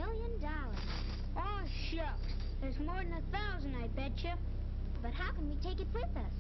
$1,000,000. Oh, shucks. There's more than 1,000, I betcha. But how can we take it with us?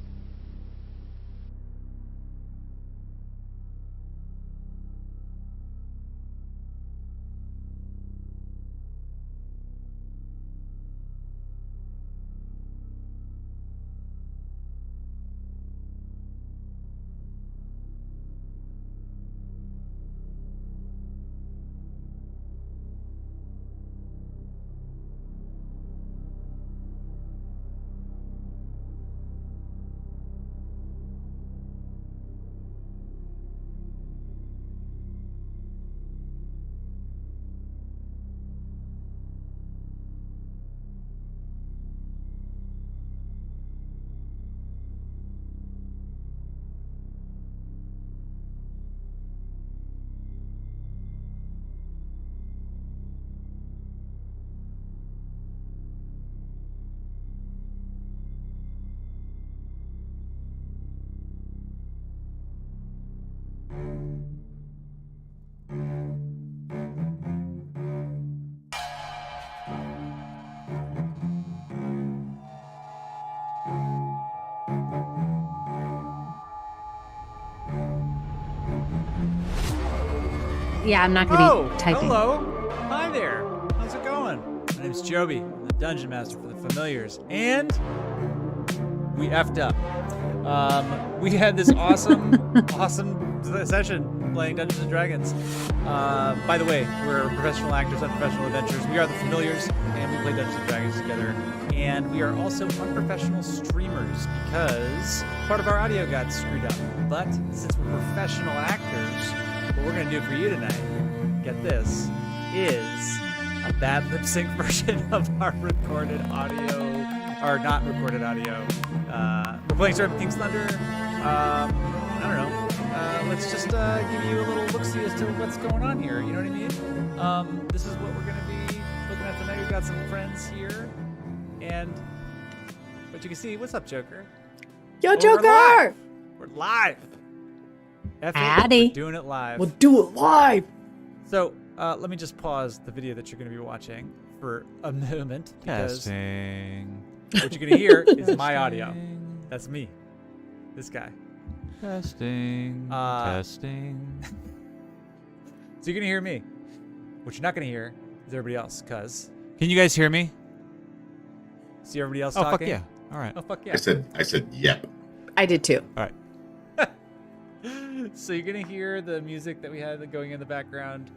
Yeah, I'm not going to be typing. Hello. Hi there. How's it going? My name's Joby. I'm the Dungeon Master for the Familiars. And we effed up. We had this awesome session playing Dungeons and Dragons. By the way, we're professional actors on Professional Adventures. We are the Familiars, and we play Dungeons and Dragons together. And we are also unprofessional streamers because part of our audio got screwed up. But since we're professional actors, what we're going to do for you tonight, get this, is a bad lip sync version of our recorded audio, or not recorded audio. We're playing Certain Things Thunder. I don't know. Let's just give you a little look-see as to what's going on here. You know what I mean? This is what we're going to be looking at tonight. We've got some friends here. And what you can see, what's up, Joker? Yo, Joker! We're live. Howdy. We're doing it live. We'll do it live. So let me just pause the video that you're going to be watching for a moment because Testing. what you're going to hear is my audio. That's me, this guy. Testing. Testing. So you're going to hear me. What you're not going to hear is everybody else, because Can you guys hear me? see everybody else Oh, talking? fuck yeah. All right. Oh, fuck yeah. I said, yep. I did too. All right. So you're gonna hear the music that we had going in the background.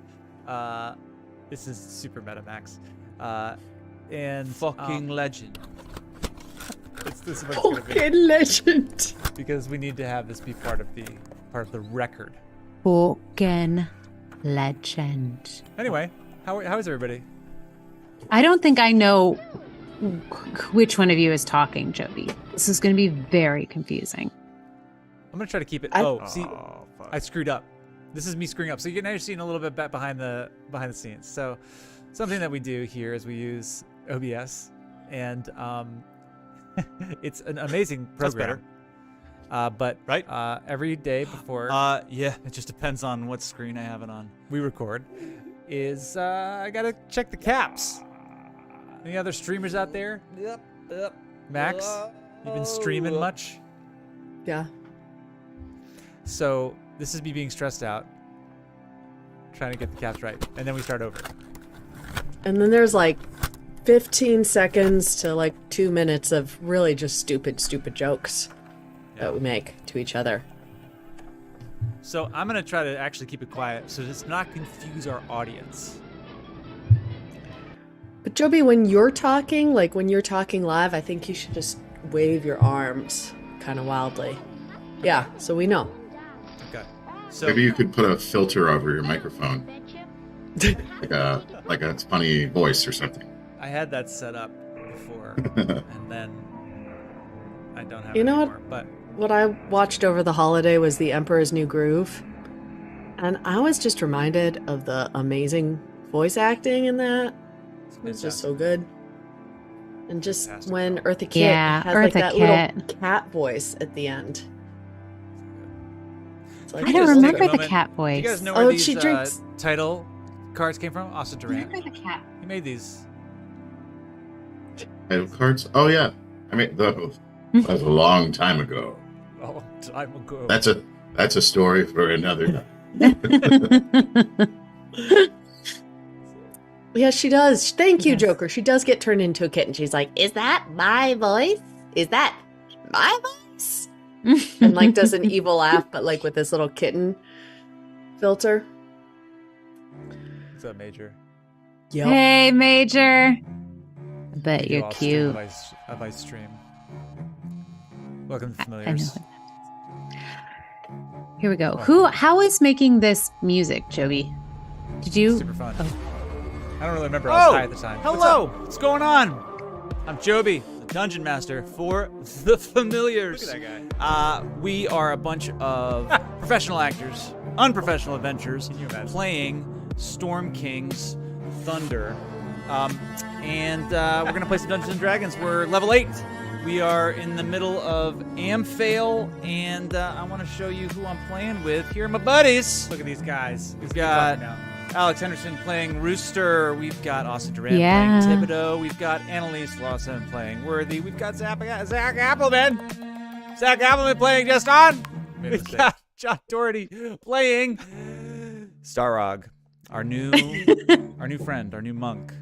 This is super meta, Max. And Fucking legend. this is what it's gonna be Fucking legend. because we need to have this be part of the record. Fucking legend. Anyway, how is everybody? I don't think I know which one of you is talking, Jody. This is going to be very confusing. I'm gonna try to keep it. See, fuck. I screwed up. This is me screwing up. So you're now seeing a little bit behind the scenes. So something that we do here is we use OBS, and it's an amazing program. But Right? every day before Yeah, it just depends on what screen I have it on. we record, is I gotta check the caps. Any other streamers out there? Yep. Max, you been streaming much? Yeah. So this is me being stressed out, trying to get the caps right, and then we start over. And then there's like 15 seconds to like 2 minutes of really just stupid jokes that we make to each other. So I'm gonna try to actually keep it quiet so as not confuse our audience. But Joby, when you're talking live, I think you should just wave your arms kind of wildly. Yeah, so we know. Okay. So Maybe you could put a filter over your microphone, like a funny voice or something. I had that set up before, and then I don't have You it know anymore. But What I watched over the holiday was The Emperor's New Groove. And I was just reminded of the amazing voice acting in that. It was just so good. And just Fantastic. when Eartha Kitt Yeah, has like Eartha that Kitt. little cat voice at the end. It's like I don't just take remember a the moment. cat do voice. you guys know where Oh, these she drinks- title cards came from? Austin Durant. Where the cat? He made these. Title cards? Oh yeah. I mean, that was a long time ago. Oh, time ago. That's a story for another time. Yeah, she does. Thank you, Joker. She does get turned into a kitten. She's like, "Is that my voice? Is that my voice?" And like does an evil laugh, but like with this little kitten filter. What's up, Major? Yep. Hey, Major. I bet We do you're all stream cute. If I stream. Welcome to I Familiars. know. Here we go. How is making this music, Joby? Did you? Super fun. Oh. I don't really remember. I was high at the time. Hello. What's going on? I'm Joby, the Dungeon Master for The Familiars. Look at that guy. We are a bunch of professional actors, unprofessional adventurers, playing Storm King's Thunder. And we're going to play some Dungeons & Dragons. We're level 8. We are in the middle of Amphail, and I want to show you who I'm playing with. Here are my buddies. Look at these guys. We've got Alex Henderson playing Rooster. We've got Austin Durant playing Thibodeau. We've got Annalise Lawson playing Worthy. We've got Zach Appleman. Zach Appleman playing Just On. We've got John Doherty playing Starrog, our new friend, our new monk.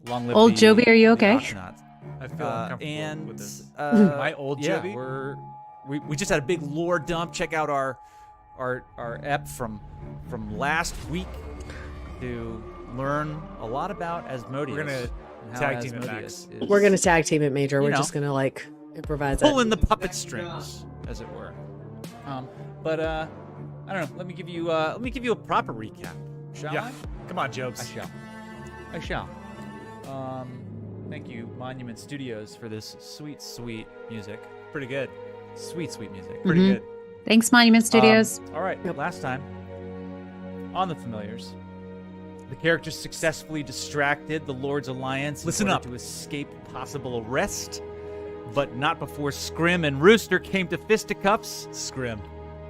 Long live Old the- Joby, are you the okay? Oxnaut. I feel uncomfortable And with this. my old yeah, Joby? we just had a big lore dump. Check out our ep from last week to learn a lot about Asmodeus. We're gonna and how tag team it, Asmodeus Max. is We're gonna tag team it, Major. We're know, just gonna like improvise pulling it. the puppet strings, as it were. But I don't know. Let me give you a proper recap. Shall I? Come on, Jobs. I shall. Thank you, Monument Studios, for this sweet, sweet music. Pretty good. Sweet, sweet music. Pretty Mhm. good. Thanks, Monument Studios. All right, last time on The Familiars, the characters successfully distracted the Lord's Alliance Listen in order up. to escape possible arrest, but not before Scrim and Rooster came to fisticuffs. Scrim.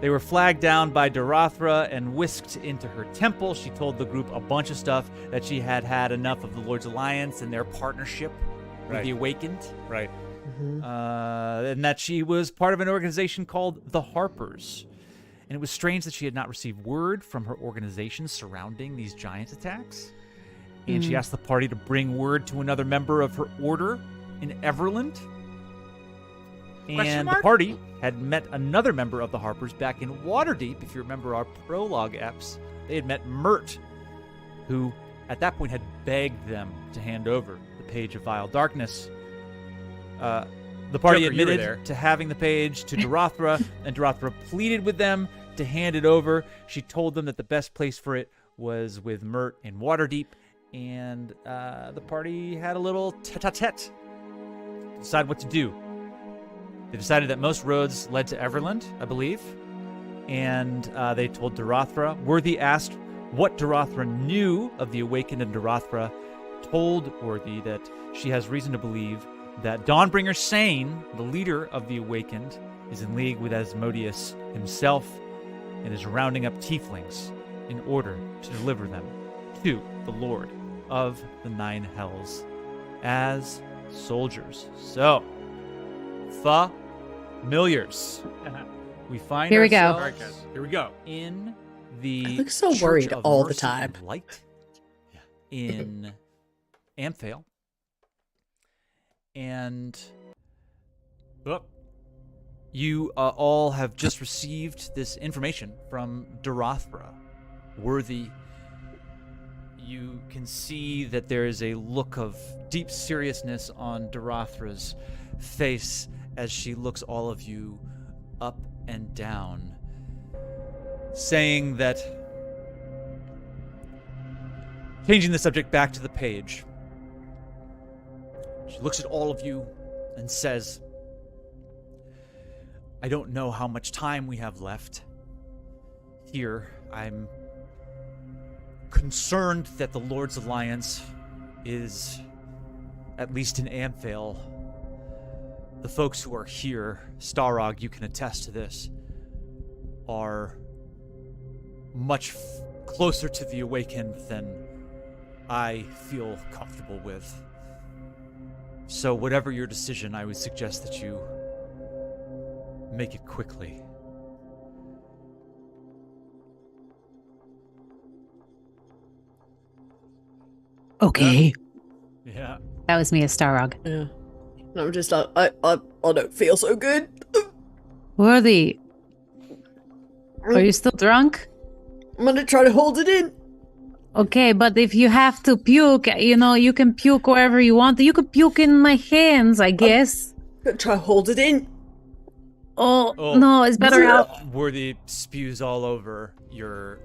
They were flagged down by Darathra and whisked into her temple. She told the group a bunch of stuff, that she had had enough of the Lord's Alliance and their partnership with Right. the Awakened, Right. and that she was part of an organization called the Harpers. And it was strange that she had not received word from her organization surrounding these giant attacks. And she asked the party to bring word to another member of her order in Everland. And the party had met another member of the Harpers back in Waterdeep. If you remember our prologue eps, they had met Mert, who at that point had begged them to hand over the Page of Vile Darkness. The party Joker, you were admitted there. to having the page to Darathra, and Darathra pleaded with them to hand it over. She told them that the best place for it was with Mert in Waterdeep, and the party had a little tete-a-tete to decide what to do. They decided that most roads led to Everland, I believe, and they told Darathra. Worthy asked what Darathra knew of the Awakened, and Darathra told Worthy that she has reason to believe that Dawnbringer Sane, the leader of the Awakened, is in league with Asmodeus himself and is rounding up tieflings in order to deliver them to the Lord of the Nine Hells as soldiers. So, Familiars. We find Here we go. ourselves All right, guys. Here we go. in the I look so Church worried of all the Mercy time. and Light in Amphail. And you all have just received this information from Darathra. Worthy, you can see that there is a look of deep seriousness on Darathra's face as she looks all of you up and down, saying that, changing the subject back to the page, she looks at all of you and says, I don't know how much time we have left here. I'm concerned that the Lord's Alliance is, at least in Amphail, the folks who are here, Starrog, you can attest to this, are much closer to the Awakened than I feel comfortable with. So whatever your decision, I would suggest that you make it quickly. Okay. Yeah. That was me as Starrog. Yeah. I'm just like, I don't feel so good. Worthy, are you still drunk? I'm gonna try to hold it in. Okay, but if you have to puke, you can puke wherever you want. You can puke in my hands, I guess. I'm gonna try to hold it in. Oh, no, it's better out. Worthy spews all over your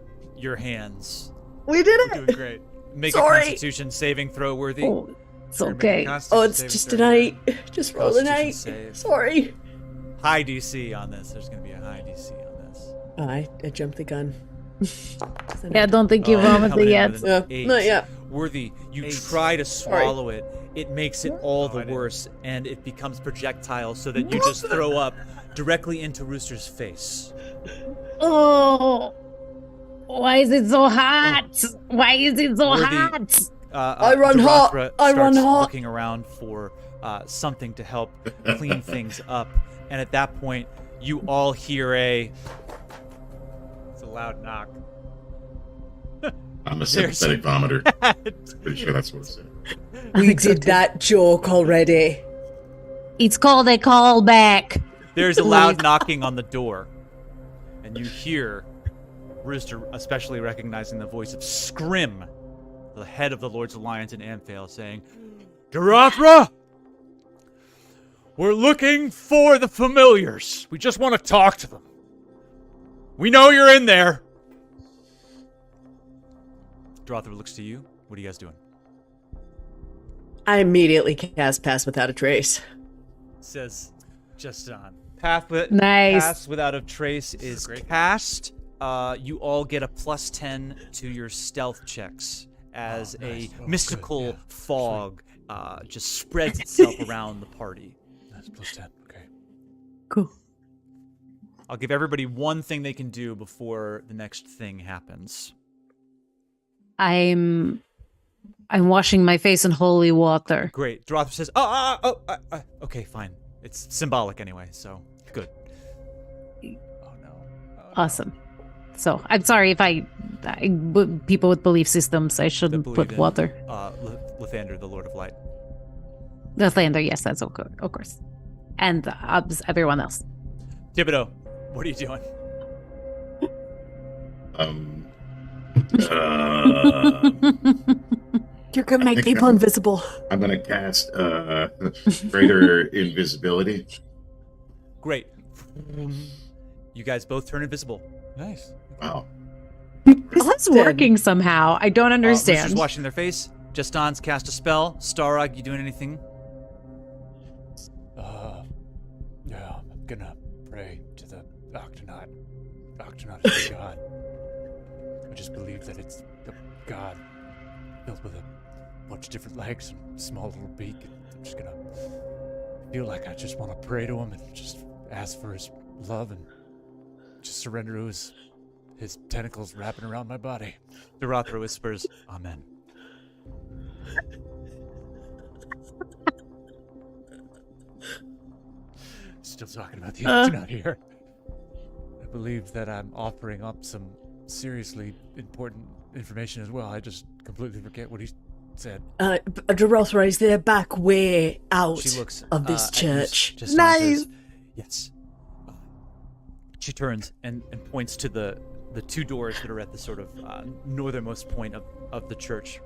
hands. We did it. You're doing great. Make Sorry. a Constitution saving throw, Worthy. Oh, it's okay. Oh, it's just an 8. Just roll an 8. Save. Sorry. High DC on this. There's going to be a high DC on this. I jumped the gun. Yeah, I don't think you vomited yet. Not yet. Worthy, you try to swallow it. It makes it all the worse, and it becomes projectile so that you just throw up directly into Rooster's face. Oh, why is it so hot? Why is it so Worthy, hot? I run hot. I run hot. Looking around for something to help clean things up, and at that point, you all hear it's a loud knock. I'm a sympathetic vomiter. Pretty sure that's what it said. We did that joke already. It's called a callback. There's a loud knocking on the door, and you hear Rooster, especially recognizing the voice of Scrim, the head of the Lord's Alliance in Amphail, saying, Darathra! We're looking for the familiars. We just want to talk to them. We know you're in there. Darathra looks to you. What are you guys doing? I immediately cast Pass Without a Trace. Says just on. Nice. Pass Without a Trace is cast. You all get a +10 to your stealth checks as a mystical fog just spreads itself around the party. That's +10. Okay. Cool. I'll give everybody one thing they can do before the next thing happens. I'm washing my face in holy water. Great. Darathra says, okay, fine. It's symbolic anyway, so good. Oh no. Awesome. So I'm sorry if people with belief systems, I shouldn't put water. Lathander, the Lord of Light. Lathander, yes, that's okay, of course. And everyone else. Thibodeau, what are you doing? You're gonna make people invisible. I'm gonna cast greater invisibility. Great. You guys both turn invisible. Nice. Wow. That's working somehow. I don't understand. Rooster's washing their face. Justin's cast a spell. Starrog, you doing anything? Yeah, I'm gonna pray to the Octonaut. Octonaut is the god. I just believe that it's the god built with a bunch of different legs and small little beak. I'm just gonna feel like I just want to pray to him and just ask for his love and just surrender to his tentacles wrapping around my body. Darathra whispers, Amen. Still talking about the Octonaut here. I believe that I'm offering up some seriously important information as well. I just completely forget what he said. Darathra is their back way out She looks of this church. Nice. Yes. She turns and points to the two doors that are at the sort of northernmost point of the church.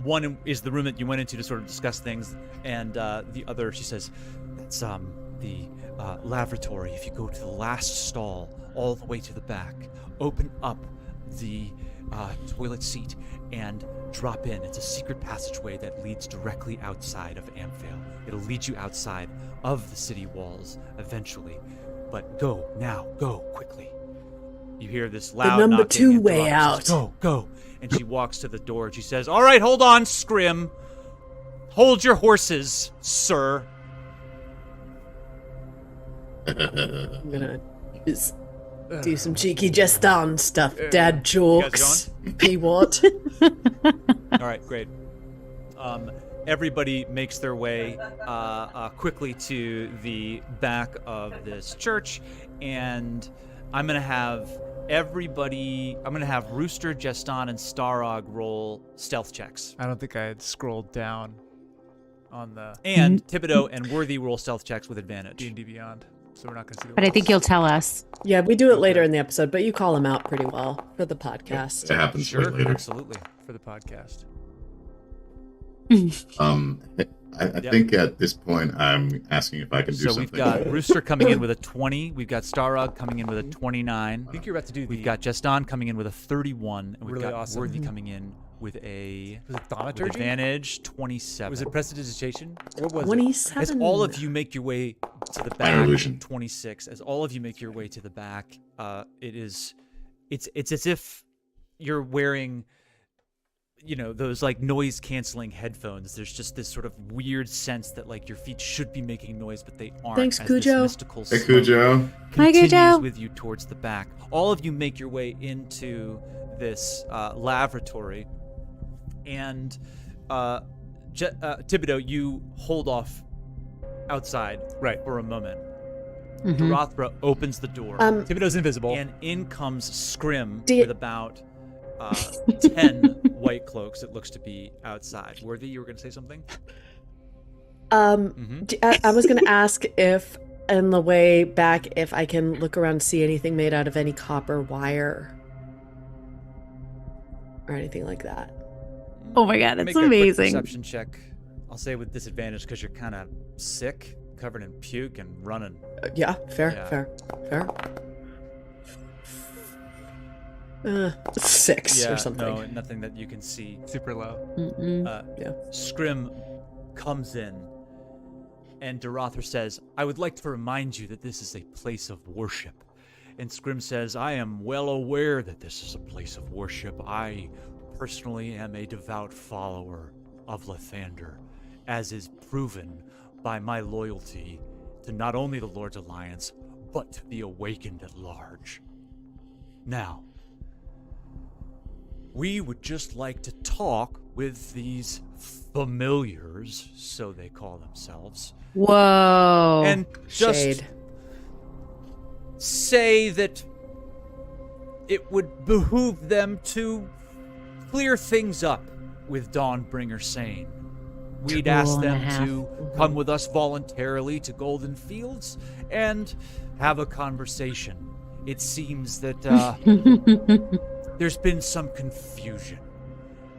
One is the room that you went into to sort of discuss things, and the other, she says, that's the lavatory. If you go to the last stall, all the way to the back, open up the toilet seat and drop in. It's a secret passageway that leads directly outside of Amphail. It'll lead you outside of the city walls eventually. But go now, go quickly. You hear this loud the number knocking 2 and way Darathra out. says, go. And she walks to the door and she says, all right, hold on, Scrim. Hold your horses, sir. I'm gonna just do some cheeky Justin stuff. Dad jokes. P what? All right, great. Everybody makes their way quickly to the back of this church, and I'm gonna have Rooster, Jeston, and Starog roll stealth checks. I don't think I had scrolled down on the And Thibodeau and Worthy roll stealth checks with advantage. D&D Beyond, so we're not going to see the But I think you'll tell us. Yeah, we do it later in the episode, but you call them out pretty well for the podcast. It happens Sure, way later. absolutely. for the podcast. I think at this point I'm asking if I can do So something. we've got Rooster coming in with a 20. We've got Starog coming in with a 29. I think you're about to do the... We've got Jeston coming in with a 31. And we've Really got awesome. Worthy coming in with a Was it with thaumaturgy? advantage 27. Was it prestidigitation? What was it? 27. As all of you make your way to the Minor back, illusion. 26. As all of you make your way to the back, it's as if you're wearing, you know, those like noise canceling headphones. There's just this sort of weird sense that like your feet should be making noise, but they aren't. Thanks, as Cujo. This mystical Hey, smoke Cujo. Hi, continues Cujo. with you towards the back. All of you make your way into this lavatory, and Thibodeau, you hold off outside Right. for a moment. Mhm. Darathra opens the door, Thibodeau's invisible. and in comes Scrim Do you- with about 10 white cloaks. It looks to be outside. Worthy, you were going to say something? I was going to ask if, on the way back, if I can look around and see anything made out of any copper wire or anything like that. Oh my god, it's Make a quick amazing. perception check. I'll say with disadvantage because you're kind of sick, covered in puke, and running. Yeah, fair. 6 or something. No, nothing that you can see. Super low. Mm-mm. Scrim comes in, and Darathra says, I would like to remind you that this is a place of worship. And Scrim says, I am well aware that this is a place of worship. I personally am a devout follower of Lathander, as is proven by my loyalty to not only the Lord's Alliance, but to the Awakened at large. Now, we would just like to talk with these familiars, so they call themselves, Whoa. and just Shade. say that it would behoove them to clear things up with Dawnbringer Sane. We'd ask Cool and a them half. to come with us voluntarily to Golden Fields and have a conversation. It seems that there's been some confusion.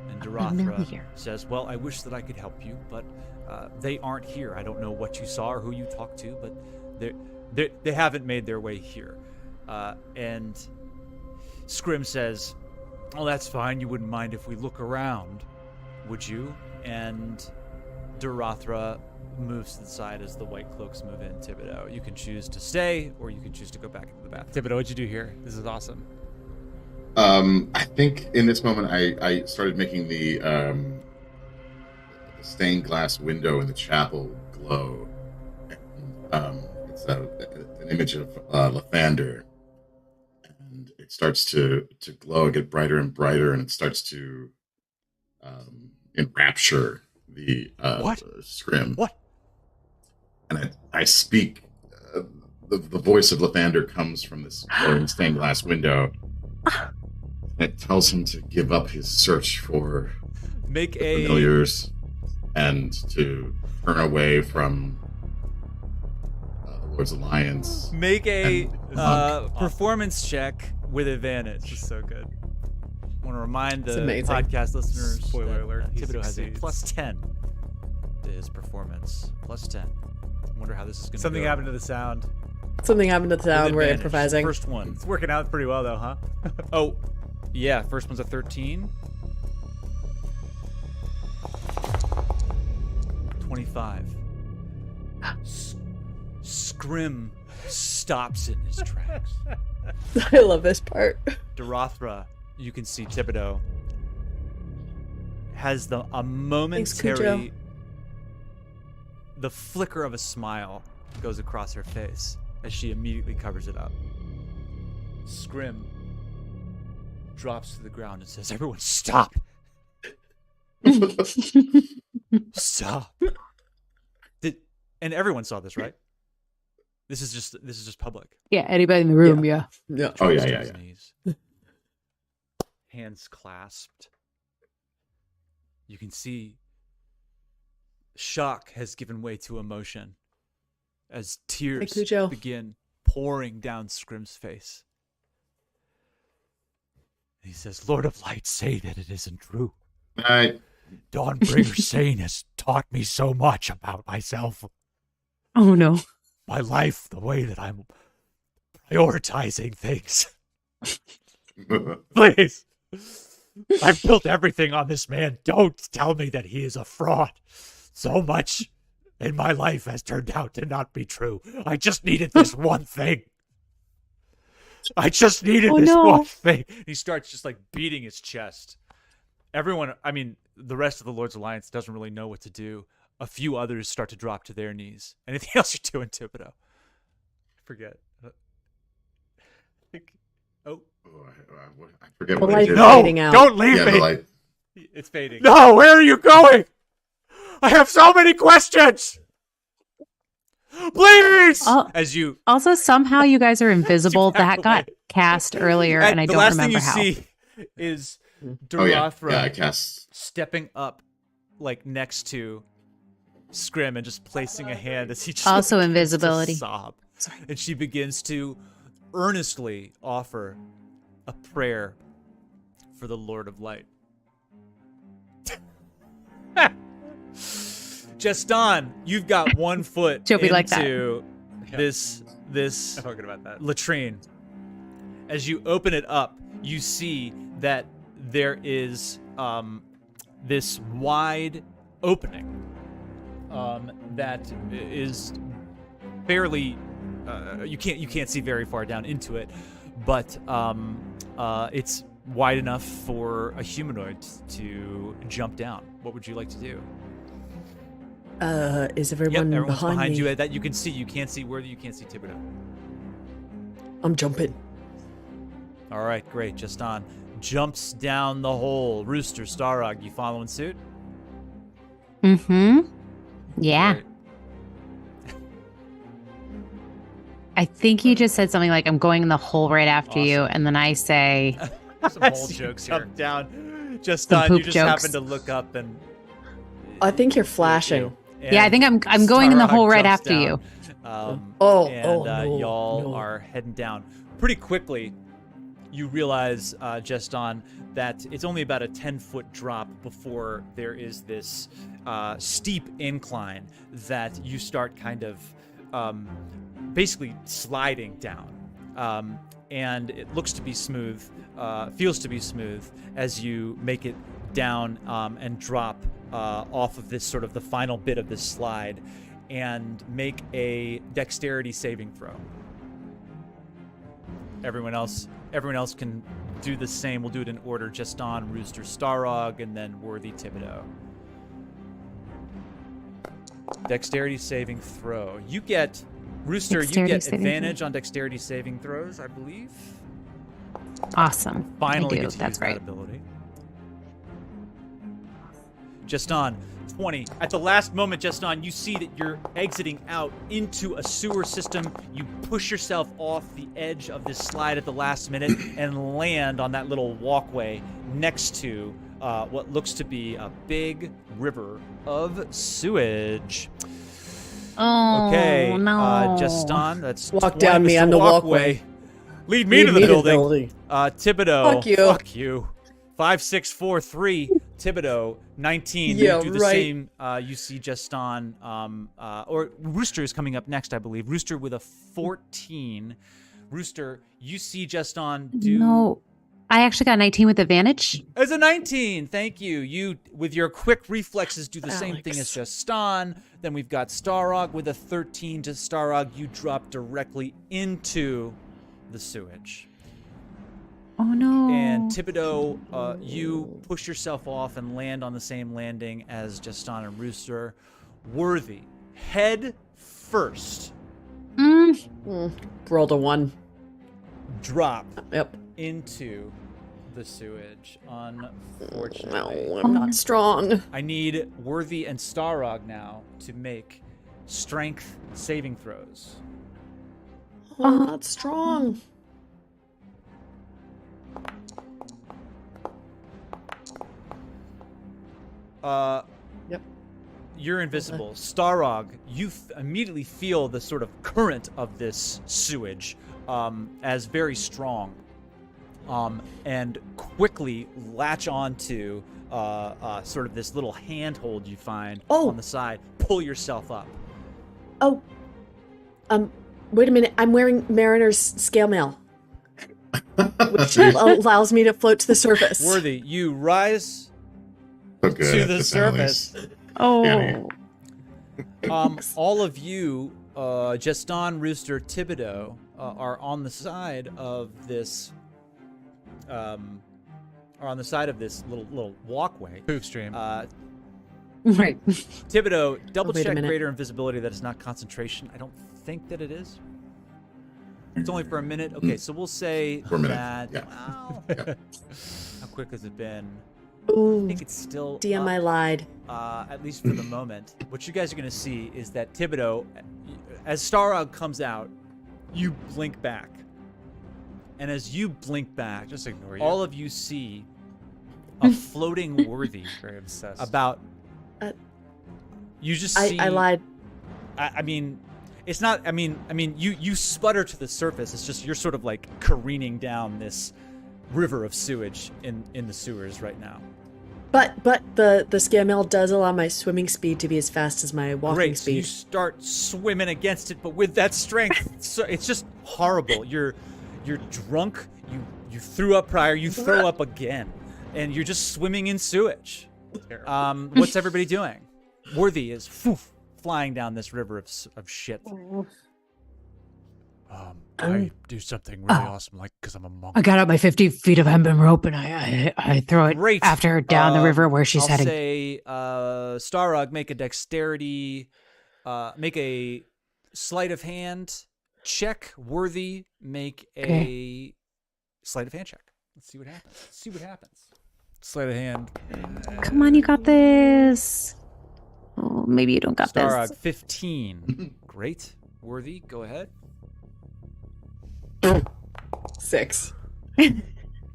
And Darathra Familiar. says, well, I wish that I could help you, but they aren't here. I don't know what you saw or who you talked to, but they haven't made their way here. And Scrim says, oh, that's fine. You wouldn't mind if we look around, would you? And Darathra moves to the side as the white cloaks move in. Thibodeau, you can choose to stay, or you can choose to go back into the bathroom. Thibodeau, what'd you do here? This is awesome. I think in this moment I started making the stained glass window in the chapel glow. It's an image of Lathander, and it starts to glow, get brighter and brighter, and it starts to enrapture the Scrim. What? And I speak. The voice of Lathander comes from this glowing stained glass window. And it tells him to give up his search for Make the a familiars and to turn away from the Lord's Alliance. make a And monk. performance check with advantage. This is so good. I want to remind It's the amazing. podcast listeners Spoiler that alert, he Thibodeau has a succeeds. plus 10 to his performance. Plus 10. I wonder how this is going to go. Something happened to the sound. Something happened to the With sound. We're advantage. improvising. First one. It's working out pretty well, though, huh? Oh, yeah. First one's a 13. 25. Scrim stops in his tracks. I love this part. Darathra, you can see Thibodeau, has a Cujo. momentary, the flicker of a smile goes across her face as she immediately covers it up. Scrim drops to the ground and says, everyone stop! Stop. And everyone saw this, right? This is just public. Yeah, anybody in the room, yeah. Yeah. Oh, Drops yeah, to yeah, his yeah. knees. Hands clasped. You can see shock has given way to emotion as tears Cujo. begin pouring down Scrim's face. He says, Lord of Light, say that it isn't true. Dawnbringer Sane has taught me so much about myself, Oh no. my life, the way that I'm prioritizing things. Please. I've built everything on this man. Don't tell me that he is a fraud. So much in my life has turned out to not be true. I just needed this one thing. I just needed this one thing. He starts just like beating his chest. Everyone, I mean, the rest of the Lord's Alliance doesn't really know what to do. A few others start to drop to their knees. Anything else you're doing, Thibodeau? I forget. I forget The what I light did. is No, fading out. don't leave Yeah, me. the light. It's fading. No, where are you going? I have so many questions. Please. As you Also, somehow you guys are invisible. back That got away. cast earlier, and I the don't last remember thing how. you see is Oh, yeah. Darathra Yeah, I cast. stepping up like next to Scrim and just placing a hand as he just Also begins to invisibility. sob. And she begins to earnestly offer a prayer for the Lord of Light. Justin, you've got 1 foot Joby like that. into this Talking about that. latrine. As you open it up, you see that there is this wide opening that is fairly you can't see very far down into it, but it's wide enough for a humanoid to jump down. What would you like to do? Is everyone Everyone's behind me? you. That you can see. You can't see you can't see Thibodeau. I'm jumping. All right, great. Justin jumps down the hole. Rooster, Starrog, you following suit? Mm-hmm. Yeah. Great. I think he just said something like, I'm going in the hole right after you. Awesome. And then I say, Some whole jokes here. Jump down. Some Justin, poop you just jokes. happen to look up and I think you're flashing. yeah, I think I'm going in the Starrog hole right jumps after you. down. Oh, And no, y'all no. are heading down. Pretty quickly, you realize, Justin, that it's only about a 10-foot drop before there is this steep incline that you start kind of basically sliding down. And it looks to be smooth, feels to be smooth as you make it down and drop off of this sort of the final bit of this slide and make a dexterity saving throw. Everyone else can do the same. We'll do it in order. Justin, Rooster, Starrog, and then Worthy Thibodeau. Dexterity saving throw. You get, Rooster, you Dexterity get saving advantage on dexterity saving throws, I believe. Awesome. Finally I do. get to That's use right. that ability. Justin, 20. At the last moment, Justin, you see that you're exiting out into a sewer system. You push yourself off the edge of this slide at the last minute and land on that little walkway next to what looks to be a big river of sewage. Oh, Okay, no. Justin, that's Walk 20, down me Mr. on the walkway. Lead me to the building. building. Thibodeau. Fuck you. Fuck you. 5, 6, 4, 3. Thibodeau, 19. Yeah, You do the right. same. You see Justin, or Rooster is coming up next, I believe. Rooster with a 14. Rooster, you see Justin do. No. I actually got 19 with advantage. As a 19, thank you. You, with your quick reflexes, do the same thing as Justin. Then we've got Starrog with a 13. To Starrog, you drop directly into the sewage. Oh, no. And Thibodeau, you push yourself off and land on the same landing as Justin and Rooster. Worthy, head first, Rolled a 1. drop Yep. into the sewage, unfortunately. No, I'm not strong. I need Worthy and Starrog now to make strength saving throws. Oh, I'm not strong. Yep. You're invisible. Starrog, you immediately feel the sort of current of this sewage as very strong, and quickly latch onto sort of this little handhold you find on the side. Pull yourself up. Oh. Wait a minute. I'm wearing Mariner's scale mail, which allows me to float to the surface. Worthy, you rise Okay, to the surface. Oh. All of you, Justin, Rooster, Thibodeau, are on the side of this. Are on the side of this little walkway. Poop stream. Right. Thibodeau, double wait a check minute. greater invisibility. That is not concentration. I don't think that it is. It's only for a minute. Okay, so we'll say For a minute, that. yeah. Wow. How quick has it been? Ooh, I think it's still DM, up, I lied. at least for the moment. What you guys are going to see is that Thibodeau, as Starrog comes out, you blink back. And as you blink back, Just ignore you. all of you see a floating Worthy Very obsessed. about. You just see. I lied. I mean, it's not. I mean, you sputter to the surface. It's just you're sort of like careening down this river of sewage in the sewers right now. But the scale mail does allow my swimming speed to be as fast as my walking Great. So you speed. start swimming against it, but with that strength, so it's just horrible. You're drunk. You threw up prior. You throw up again, and you're just swimming in sewage. What's everybody doing? Worthy is flying down this river of shit. I do something really awesome, like because I'm a monk. I got out my 50 feet of hempen rope and I throw it Great. after her down the river where she's I'll heading. say, Starrog, make a dexterity, make a sleight of hand check. Worthy, make a sleight of hand check. Let's see what happens. Sleight of hand. Come on, you got this. Oh, maybe you don't got Starrog, this. 15. Great. Worthy, go ahead. 6.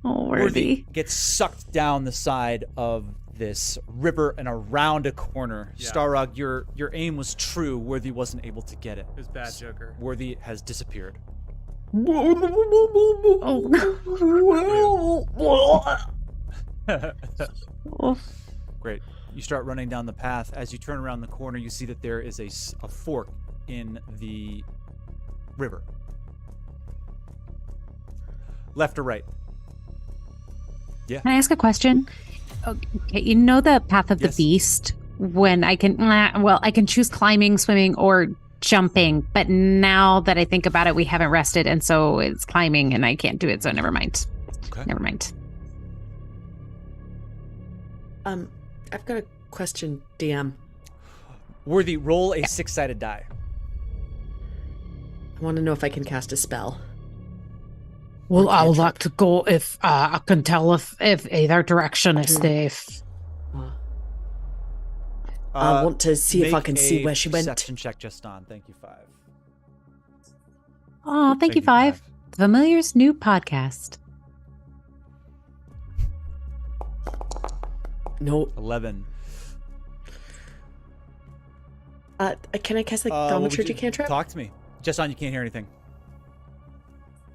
Oh, Worthy Worthy. gets sucked down the side of this river and around a corner. Yeah. Starrog, your aim was true. Worthy wasn't able to get it. It was bad, Joker. Worthy has disappeared. Oh. Great. You start running down the path. As you turn around the corner, you see that there is a fork in the river. Left or right? Can I ask a question? Okay, you know the path of the Yes. beast when I can choose climbing, swimming, or jumping, but now that I think about it, we haven't rested, and so it's climbing, and I can't do it, so never mind. Okay. Never mind. I've got a question, DM. Worthy, roll a 6-sided die. I want to know if I can cast a spell. Well, I would like to go if I can tell if either direction is safe. I want to see if I Make can see a where she went. Perception check, Justin. Thank you, 5. Oh, thank you, Five. The Familiar's new podcast. No. 11. Can I cast the What would thaumaturgy you- cantrip? Talk to me. Justin, you can't hear anything.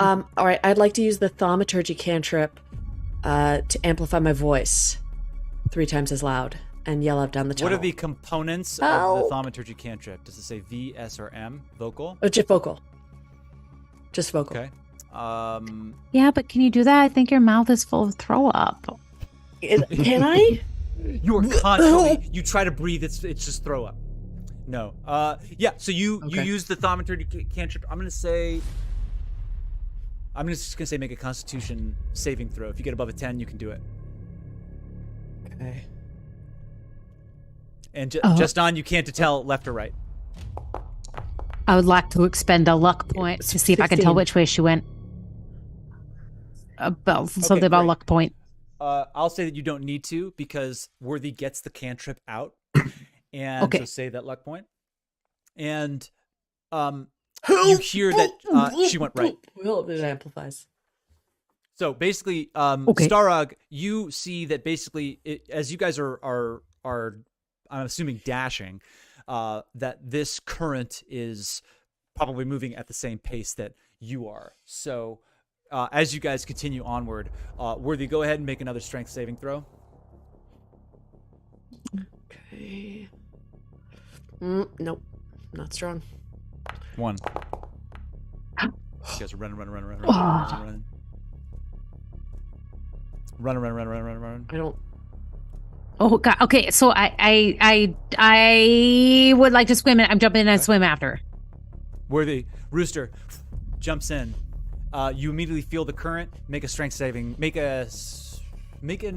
All right, I'd like to use the thaumaturgy cantrip to amplify my voice 3 times as loud and yell out down the tunnel. What are the components of Ow. the thaumaturgy cantrip? Does it say V, S, or M? Vocal? Oh, just vocal. Just vocal. Okay. Yeah, but can you do that? I think your mouth is full of throw up. Can I? You are constantly. You try to breathe. It's just throw up. No. Yeah. So you Okay. use the thaumaturgy cantrip. I'm just gonna say make a Constitution saving throw. If you get above a 10, you can do it. Okay. And Oh. Justin, you can't tell left or right. I would like to expend a luck point to see if I can tell 16. which way she went. something about great. luck point. I'll say that you don't need to because Worthy gets the cantrip out, and so say that luck point. And you hear that she went right. Well, it amplifies. So basically, Starog, you see that basically, as you guys are I'm assuming dashing, that this current is probably moving at the same pace that you are. So as you guys continue onward, Worthy, go ahead and make another strength saving throw. Okay. Nope, not strong. 1. You guys are running. Run. I don't. Oh God. Okay, so I would like to swim, and I'm jumping in and swim after. Worthy, Rooster jumps in. You immediately feel the current. Make a strength saving. Make an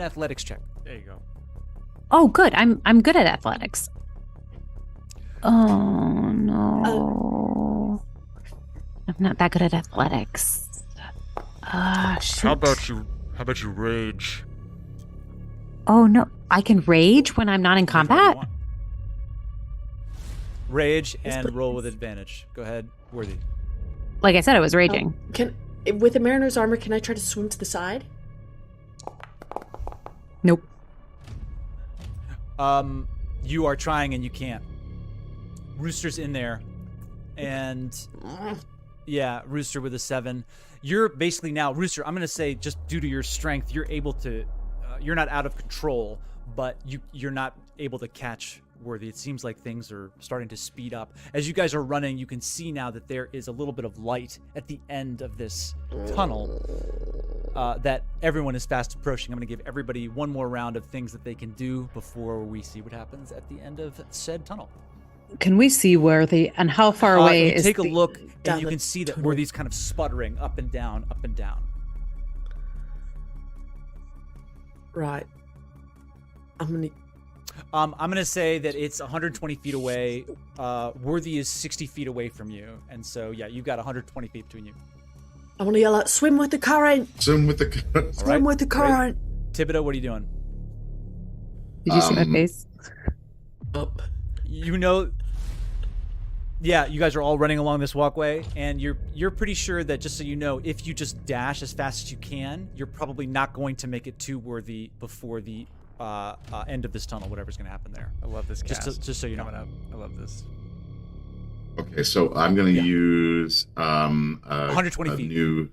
athletics check. There you go. Oh, good. I'm good at athletics. Oh no, I'm not that good at athletics. Shit. How about you rage? Oh no, I can rage when I'm not in combat. Rage and roll with advantage. Go ahead, Worthy. Like I said, I was raging. With the mariner's armor, can I try to swim to the side? Nope. You are trying and you can't. Rooster's in there, and yeah, Rooster with a 7. You're basically now, Rooster, I'm going to say just due to your strength, you're able to, you're not out of control, but you're not able to catch Worthy. It seems like things are starting to speed up. As you guys are running, you can see now that there is a little bit of light at the end of this tunnel that everyone is fast approaching. I'm going to give everybody one more round of things that they can do before we see what happens at the end of said tunnel. Can we see Worthy and how far away you is take a look down and you the can see that tunnel? Worthy's kind of sputtering up and down, up and down. Right. I'm gonna say that it's 120 feet away. Worthy is 60 feet away from you, and so yeah, you've got 120 feet between you. I want to yell out, "Swim with the current! Swim with the. Swim with the current!" Thibodeau, what are you doing? Did you see my face? Up. You know, yeah, you guys are all running along this walkway, and you're pretty sure that, just so you know, if you just dash as fast as you can, you're probably not going to make it to Worthy before the end of this tunnel, whatever's going to happen there. I love this cast. Just so you know. Coming up. I love this. Okay, so I'm gonna use 120 feet. New.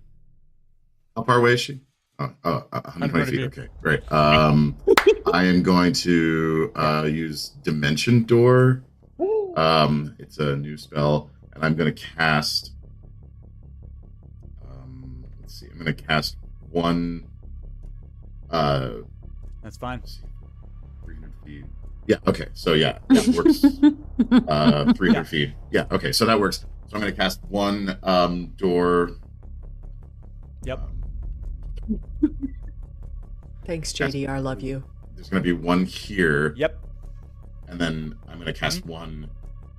How far away is she? 120 feet. Okay, great. I am going to use Dimension Door. It's a new spell, and I'm going to cast. Let's see. I'm going to cast one. That's fine. 300 feet. Yeah. Okay. So yeah, that works. 300 feet. Yeah. Okay. So that works. So I'm going to cast one door. Yep. Thanks, JDR. Love you. There's going to be one here. Yep. And then I'm going to cast one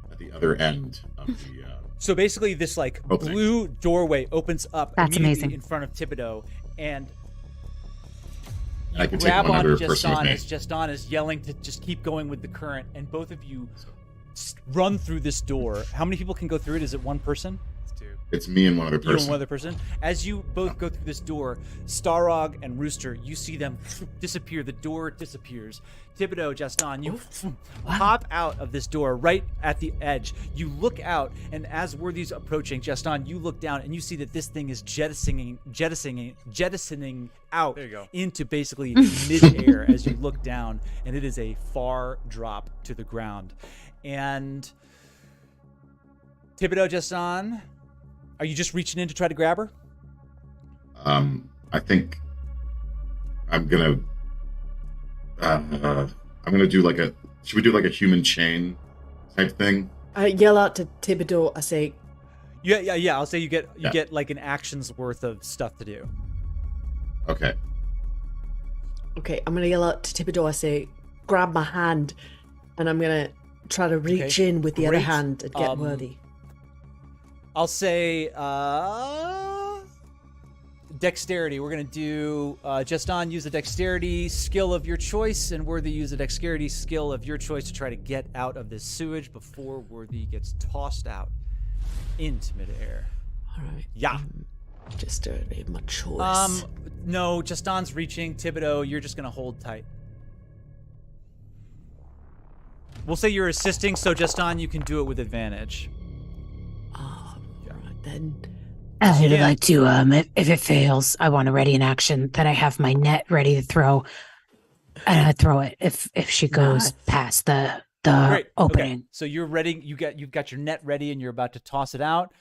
at the other end of the. So basically, this like opening. blue doorway opens up That's immediately amazing. in front of Thibodeau, and I you can take grab one onto other person with Justin me. as Justin is yelling to just keep going with the current, and both of you run through this door. How many people can go through it? Is it one person? Let's do. It's me and one other You and person. one other person. As you both go through this door, Starog and Rooster, you see them disappear. The door disappears. Thibodeau, Justin, you pop out of this door right at the edge. You look out, and as Worthy's approaching, Justin, you look down and you see that this thing is jettisoning out There you go. into basically midair as you look down, and it is a far drop to the ground. And Thibodeau, Justin, are you just reaching in to try to grab her? I think I'm gonna do like a. Should we do like a human chain type thing? I yell out to Thibodeau. I say, Yeah. I'll say you get Yeah. get like an action's worth of stuff to do. Okay. okay, I'm going to yell out to Thibodeau. I say, grab my hand. And I'm going to try to reach Okay, in with the other great. hand and get Worthy. I'll say dexterity. We're gonna do Justin, use a dexterity skill of your choice, and Worthy use a dexterity skill of your choice to try to get out of this sewage before Worthy gets tossed out into midair. All right. Yeah. Dexterity, my choice. No, Justin's reaching. Thibodeau, you're just gonna hold tight. We'll say you're assisting, so Justin, you can do it with advantage. All right then. I'd like to, if it fails, I want to ready in action that I have my net ready to throw, and I throw it if she goes past the Great. opening. Okay. So you're ready. You've got your net ready, and you're about to toss it out.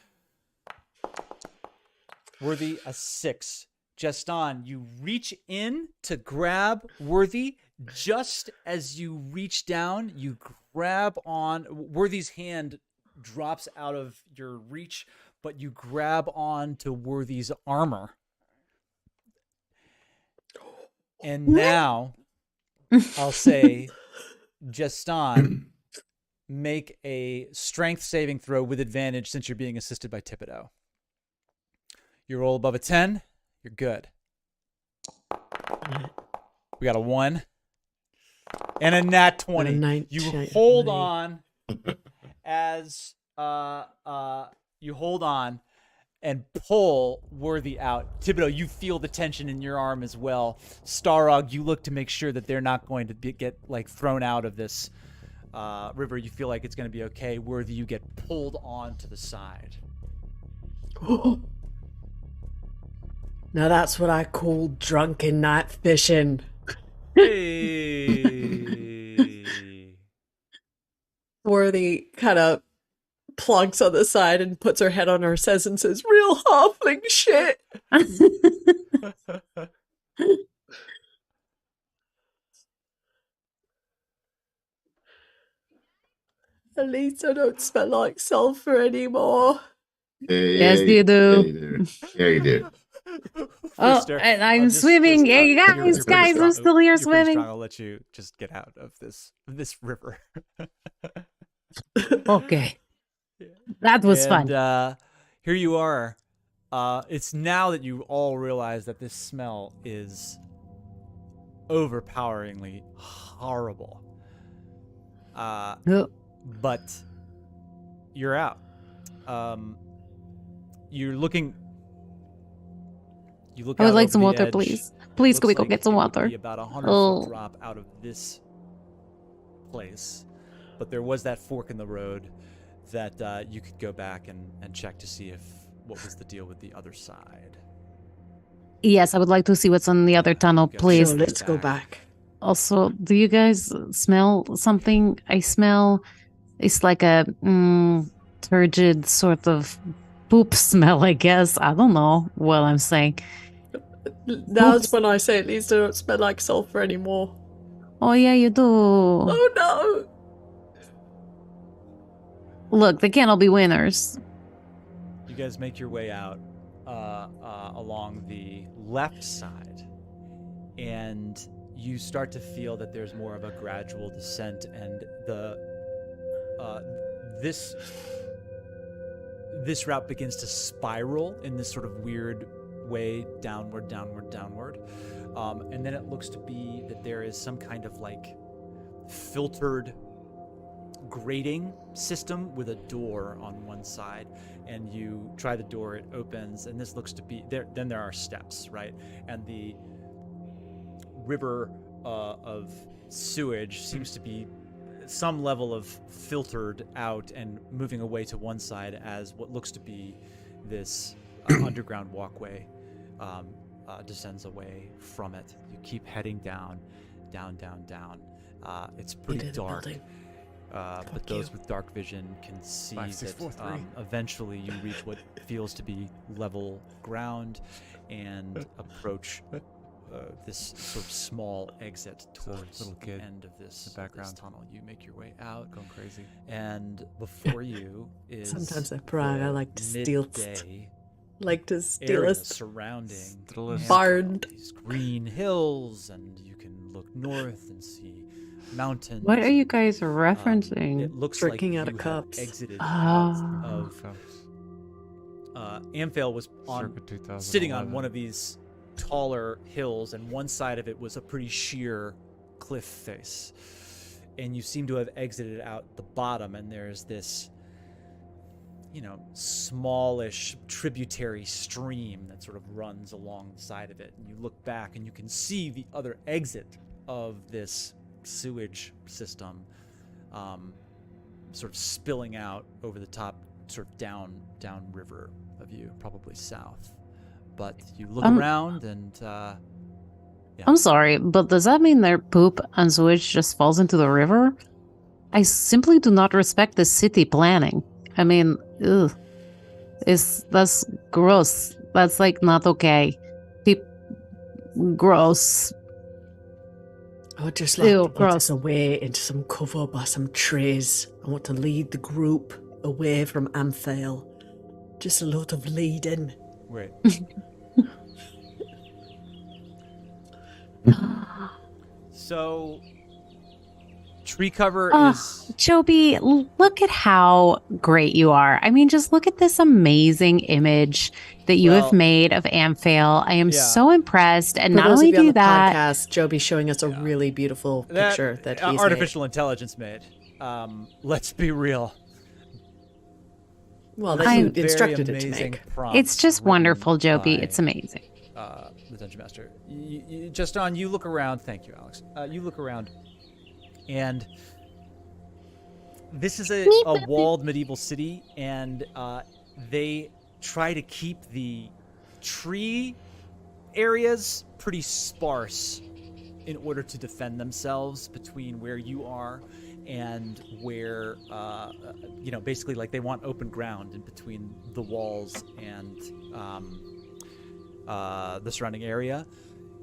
Worthy, a 6. Justin, you reach in to grab Worthy. Just as you reach down, you grab on Worthy's hand drops out of your reach, but you grab on to Worthy's armor. And now I'll say, Justin, make a strength saving throw with advantage since you're being assisted by Thibodeau. You roll above a 10, you're good. We got a 1 and a nat 20. You hold on as you hold on and pull Worthy out. Thibodeau, you feel the tension in your arm as well. Starog, you look to make sure that they're not going to get like thrown out of this river. You feel like it's going to be okay. Worthy, you get pulled on to the side. Now that's what I call drunken night fishing. Hey. Worthy kind of plunks on the side and puts her head on her says and says, "Real halfling shit." At least I don't smell like sulfur anymore. Yes, you do. Yeah, you do. Oh, and I'm swimming. Yeah, you guys, I'm still here swimming. I'll let you just get out of this river. Okay. That was fun. Here you are. It's now that you all realize that this smell is overpoweringly horrible. But you're out. You're looking. You look. I would out like over some the water, edge. please. Please, can we go Looks get some like it would water? be about 100-foot drop out of this place, but there was that fork in the road that you could go back and check to see what was the deal with the other side. Yes, I would like to see what's on the other tunnel, please. Sure, let's go back. Also, do you guys smell something? I smell. It's like a turgid sort of poop smell, I guess. I don't know what I'm saying. That's when I say at least I don't smell like sulfur anymore. Oh, yeah, you do. Oh, no. Look, they can't all be winners. You guys make your way out along the left side, and you start to feel that there's more of a gradual descent, and this route begins to spiral in this sort of weird way downward, and then it looks to be that there is some kind of like filtered grating system with a door on one side, and you try the door, it opens, and this looks to be there. Then there are steps, right, and the river of sewage seems to be some level of filtered out and moving away to one side as what looks to be this underground walkway descends away from it. You keep heading down. It's pretty dark. But those with dark vision can see that eventually you reach what feels to be level ground and approach this sort of small exit towards the end of this tunnel. You make your way out, going crazy, and before you is sometimes I brag. I like to steal. Area surrounding barn. These green hills, and you can look north and see mountains. What are you guys referencing? It looks Drinking like out of you cups. have exited out Amphail was sitting on one of these taller hills, and one side of it was a pretty sheer cliff face. And you seem to have exited out the bottom, and there's this, smallish tributary stream that sort of runs along the side of it. And you look back, and you can see the other exit of this sewage system, sort of spilling out over the top, sort of down river of you, probably south. But you look around, and I'm sorry, but does that mean their poop and sewage just falls into the river? I simply do not respect the city planning. I mean, ugh. That's gross. That's like not okay. Gross. I would just like to put us away into some cover by some trees. I want to lead the group away from Amphail. Just a lot of leading. Wait. So, tree cover is... Joby, look at how great you are. I mean, just look at this amazing image that you have made of Amphail. I am so impressed. And not only do that... podcast, Joby's showing us a really beautiful picture that he's artificial intelligence made. Let's be real. Well, that you instructed it to make. It's just wonderful, Joby. It's amazing. The Dungeon Master. Justin, you look around. Thank you, Alex. You look around, and this is a walled medieval city, and they try to keep the tree areas pretty sparse in order to defend themselves between where you are and where, basically like they want open ground in between the walls and the surrounding area.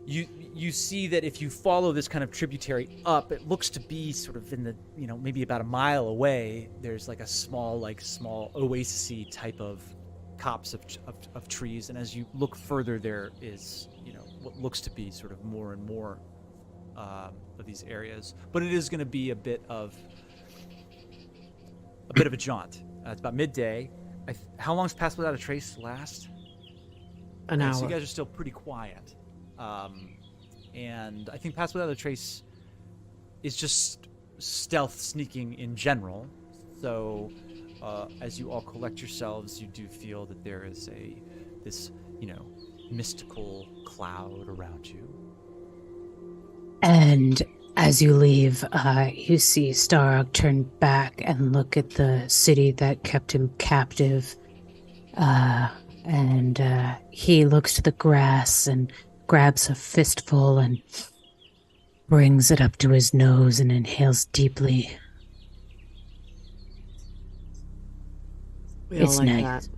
You see that if you follow this kind of tributary up, it looks to be sort of in the, maybe about a mile away, there's like a small oasis-y type of copse of trees. And as you look further, there is, what looks to be sort of more and more of these areas. But it is going to be a bit of a jaunt. It's about midday. How long's Pass Without a Trace last? An hour. So you guys are still pretty quiet. And I think Pass Without a Trace is just stealth sneaking in general. So as you all collect yourselves, you do feel that there is this mystical cloud around you. And as you leave, you see Starog turn back and look at the city that kept him captive. And he looks to the grass and grabs a fistful and brings it up to his nose and inhales deeply. We all like nice. That.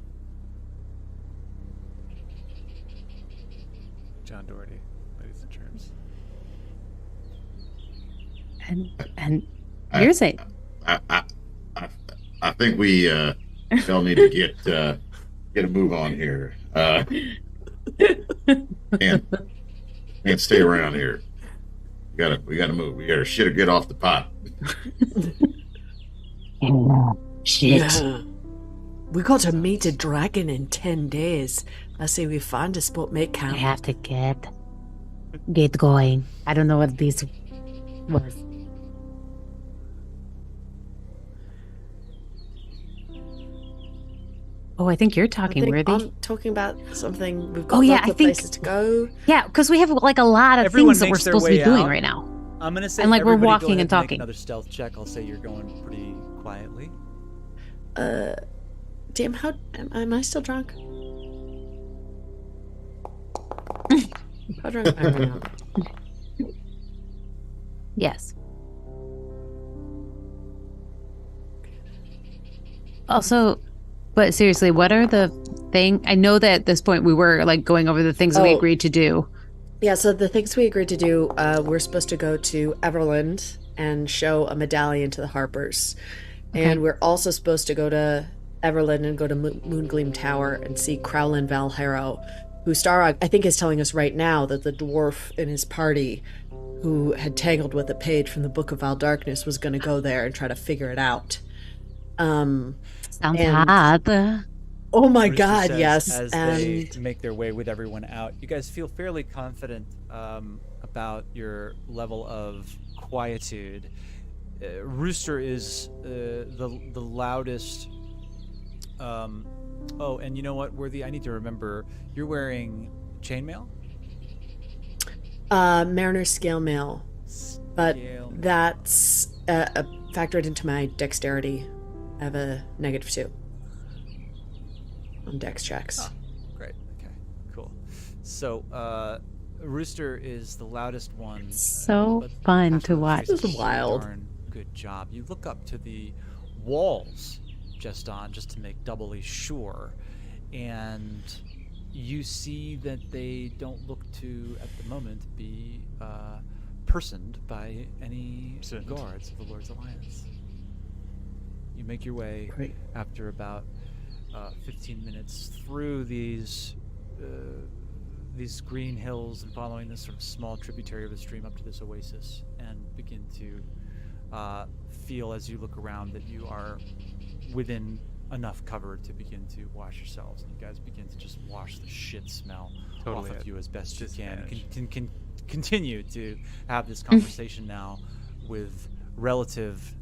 John Doherty, ladies and germs. And here's it. I think we all need to get a move on here. Can't stay around here. We gotta move. We gotta shit or get off the pot. Shit. Yeah. We got to meet a dragon in 10 days. I say we find a spot, make camp. I have to get going. I don't know what this was. Oh, I think you're talking, Worthy. I'm talking about something. We've got lots of places to go. Yeah, because we have like a lot of things that we're supposed to be doing right now. I'm gonna say, and like we're walking and talking. Another stealth check. I'll say you're going pretty quietly. Damn, am I still drunk? How drunk am I right now? Yes. Also, but seriously, what are the thing? I know that at this point we were like going over the things that we agreed to do. Yeah, so the things we agreed to do, we're supposed to go to Everland and show a medallion to the Harpers. Okay. And we're also supposed to go to Everland and go to Moongleam Tower and see Crowlin Valharrow, who Starog, I think, is telling us right now that the dwarf in his party who had tangled with a page from the Book of Valdarkness was going to go there and try to figure it out. Sounds hard. Oh my Rooster God, says yes. As And they make their way with everyone out, you guys feel fairly confident about your level of quietude. Rooster is the loudest. Oh, and you know what, Worthy? I need to remember. You're wearing chainmail. Mariner scale mail, but that's factored into my dexterity. I have a -2 on dex checks. Oh, great. Okay, cool. So, Rooster is the loudest one. So but fun half to of the watch. voices This is do a wild. darn good job. You look up to the walls just to make doubly sure, and you see that they don't look to, at the moment, be personed by any guards of the Lord's Alliance. You make your way Great. after about 15 minutes through these green hills and following this sort of small tributary of the stream up to this oasis, and begin to feel as you look around that you are within enough cover to begin to wash yourselves, and you guys begin to just wash the shit smell off of you as best you can. Continue to have this conversation now with relative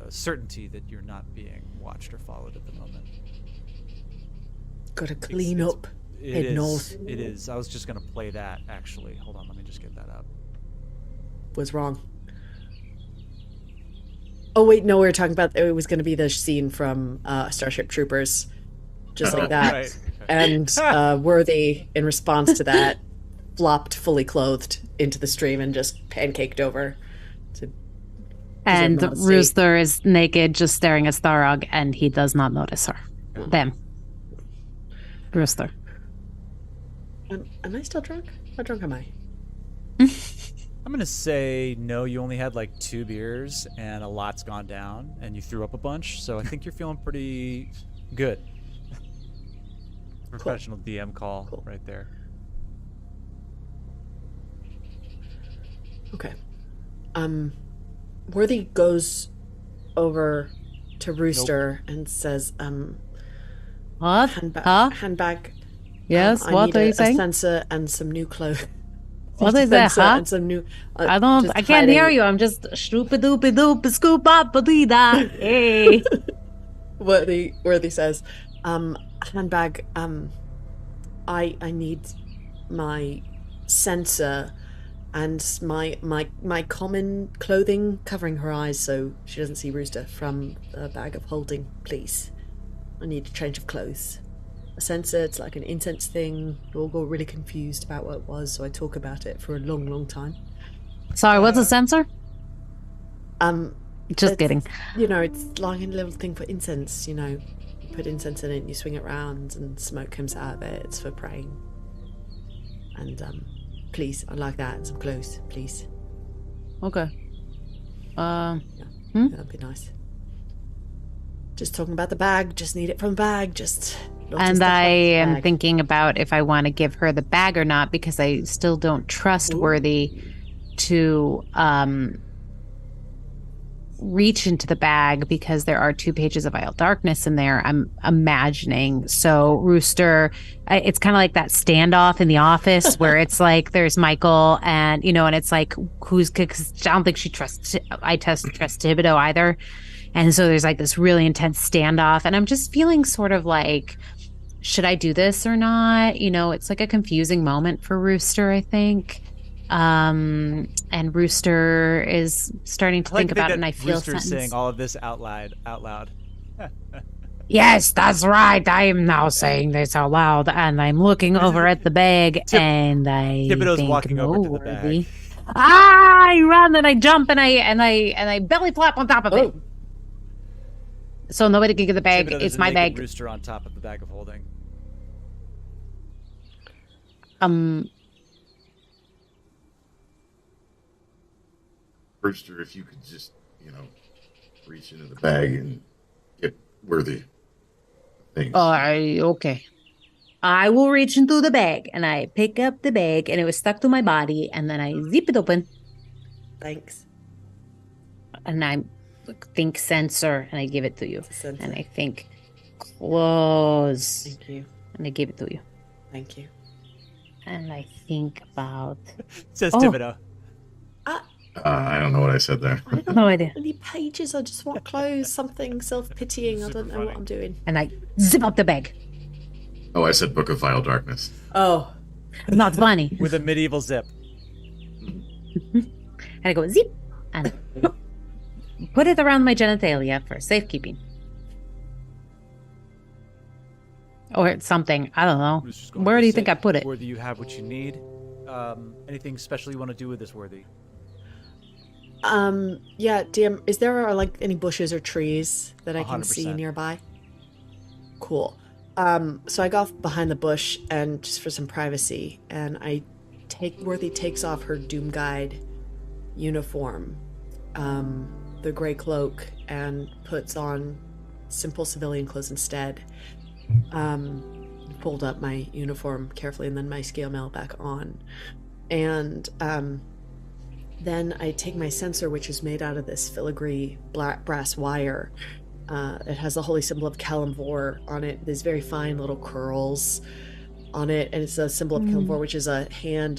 certainty that you're not being watched or followed at the moment. Gotta clean up. Head north. It is. I was just gonna play that actually. Hold on, let me just get that up. Was wrong. Oh wait, no, we were talking about it was going to be the scene from Starship Troopers, just like that. Right. And Worthy, in response to that, flopped fully clothed into the stream and just pancaked over. And Rooster is naked, just staring at Starog, and he does not notice her. Them. Rooster. Am I still drunk? How drunk am I? I'm gonna say no. You only had like 2 beers, and a lot's gone down, and you threw up a bunch. So I think you're feeling pretty good. Professional DM call right there. Okay. Worthy goes over to Rooster and says, What? handbag. Yes, I what need are you a saying? sensor and some new clothes. What is that, huh? And some new, I just can't hear hiding- you. I'm just shroop-a-doop-a-doop, scoop-up-a-dee-da. Hey. Worthy says, handbag, I need my sensor and my common clothing covering her eyes so she doesn't see Rooster from the bag of holding, please. I need a change of clothes. A sensor, it's like an incense thing. We all got really confused about what it was, so I talk about it for a long, long time. Sorry, what's a sensor? Just It's, kidding. You know, it's like a little thing for incense, you know. You put incense in it, you swing it around, and smoke comes out of it. It's for praying. And, please, I'd like that and some clothes, please. Okay. Yeah, that'd be nice. Just talking about the bag, just need it from the bag, just... And I am thinking about if I want to give her the bag or not, because I still don't trust Worthy to reach into the bag, because there are 2 pages of Vile Darkness in there, I'm imagining. So Rooster, it's kind of like that standoff in The Office where it's like there's Michael and, you know, and it's like, cause I don't think she trusts, I trust Thibodeau either. And so there's like this really intense standoff, and I'm just feeling sort of like, should I do this or not? You know, it's like a confusing moment for Rooster, I think. And Rooster is starting to think about it, and I feel Rooster's saying all of this out loud. Yes, that's right. I am now saying this out loud, and I'm looking over at the bag, and I Thibodeau's think, walking over to the bag. Worthy. I run and I jump and I belly flop on top of it. So nobody can get the bag. Thibodeau, It's there's a my naked bag. Rooster on top of the bag of holding. Brewster, if you could just, reach into the bag and get Worthy things. Okay. I will reach into the bag and I pick up the bag, and it was stuck to my body, and then I zip it open Thanks. and I think sensor and I give it to you. It's a sensor. And I think clothes. Thank you. And I gave it to you. Thank you. And I think about. Says Oh. Thibodeau. I don't know what I said there. I don't No idea. any pages. I just want clothes, something self-pitying. I don't know what I'm doing. And I zip up the bag. Oh, I said Book of Vile Darkness. Oh, Not funny. With a medieval zip. And I go zip and put it around my genitalia for safekeeping. Or something. I don't know. was just going Where to do you say, think I put it? Worthy, you have what you need. Anything special you want to do with this, Worthy? yeah, DM, is there like any bushes or trees that I can 100%. see nearby? Cool. So I go off behind the bush and just for some privacy, and Worthy takes off her Doom Guide uniform, the gray cloak, and puts on simple civilian clothes instead. Pulled up my uniform carefully and then my scale mail back on. And then I take my censer, which is made out of this filigree brass wire. It has the holy symbol of Kalimvor on it. There's very fine little curls on it, and it's a symbol of Kalimvor, which is a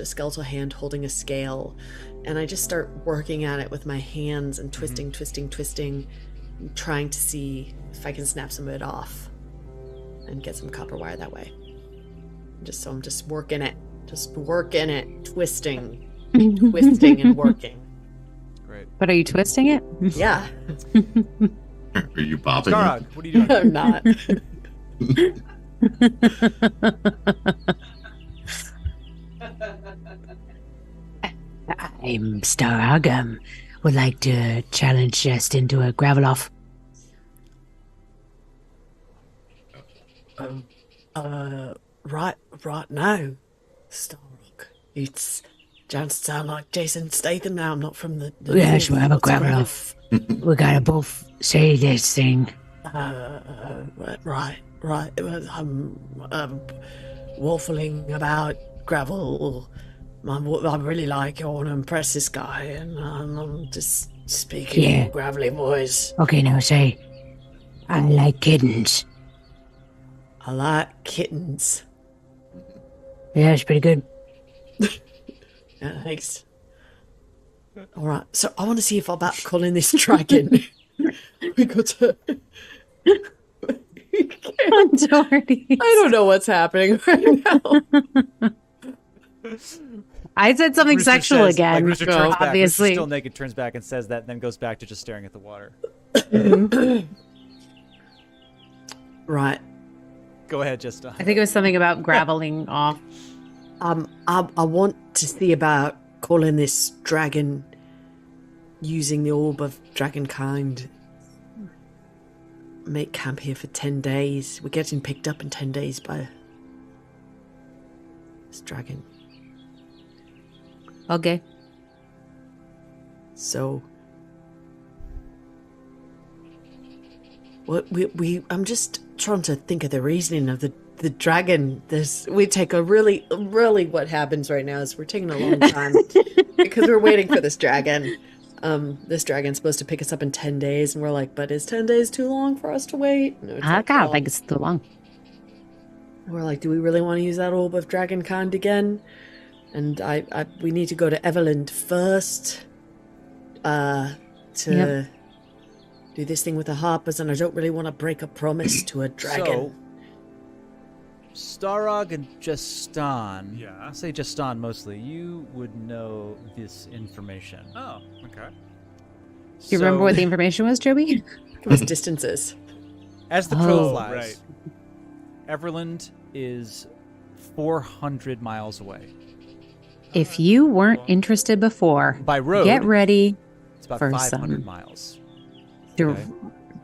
skeletal hand holding a scale. And I just start working at it with my hands and twisting, trying to see if I can snap some of it off and get some copper wire that way. I'm just working it, twisting and working. Great. But are you twisting it? Yeah. Are you bopping? Skarog, what are you doing? I'm not. I'm Staragam. Would like to challenge Jest into a gravel off. Right now, Starrock. It's just sound like Jason Statham now. I'm not from the Yes, we'll have a what's going gravel on? off. We gotta both say this thing. Right. I'm waffling about gravel. I really like. I want to impress this guy, and I'm just speaking Yeah. in gravelly voice. Okay, now say, I like kittens. I like kittens. Yeah, it's pretty good. Yeah, thanks. All right, so I want to see if I'm about calling this dragon. We got to. Doherty. I don't know what's happening right now. I said something Rooster sexual says- again. Like Rooster turns back. obviously. Rooster's still naked, turns back and says that, and then goes back to just staring at the water. Right. Go ahead, just. I think it was something about graveling off. I want to see about calling this dragon using the orb of dragonkind. Make camp here for 10 days. We're getting picked up in 10 days by this dragon. Okay. So what I'm just trying to think of the reasoning of the dragon. We take a really what happens right now is we're taking a long time because we're waiting for this dragon. This dragon's supposed to pick us up in 10 days, and we're like, but is 10 days too long for us to wait? No, it's I like, don't well, think it's too long. we're like, do we really want to use that orb of dragonkind again? And we need to go to Everland first to do this thing with the harpers, and I don't really want to break a promise to a dragon. So, Starog and Justan. Yeah. I'll say Justan mostly. You would know this information. Oh, okay. Do you remember what the information was, Joby? It was distances. As the crow Oh, flies, right. Everland is 400 miles away. If you weren't interested before, By road, get ready it's about for 500 some miles. dir- Okay.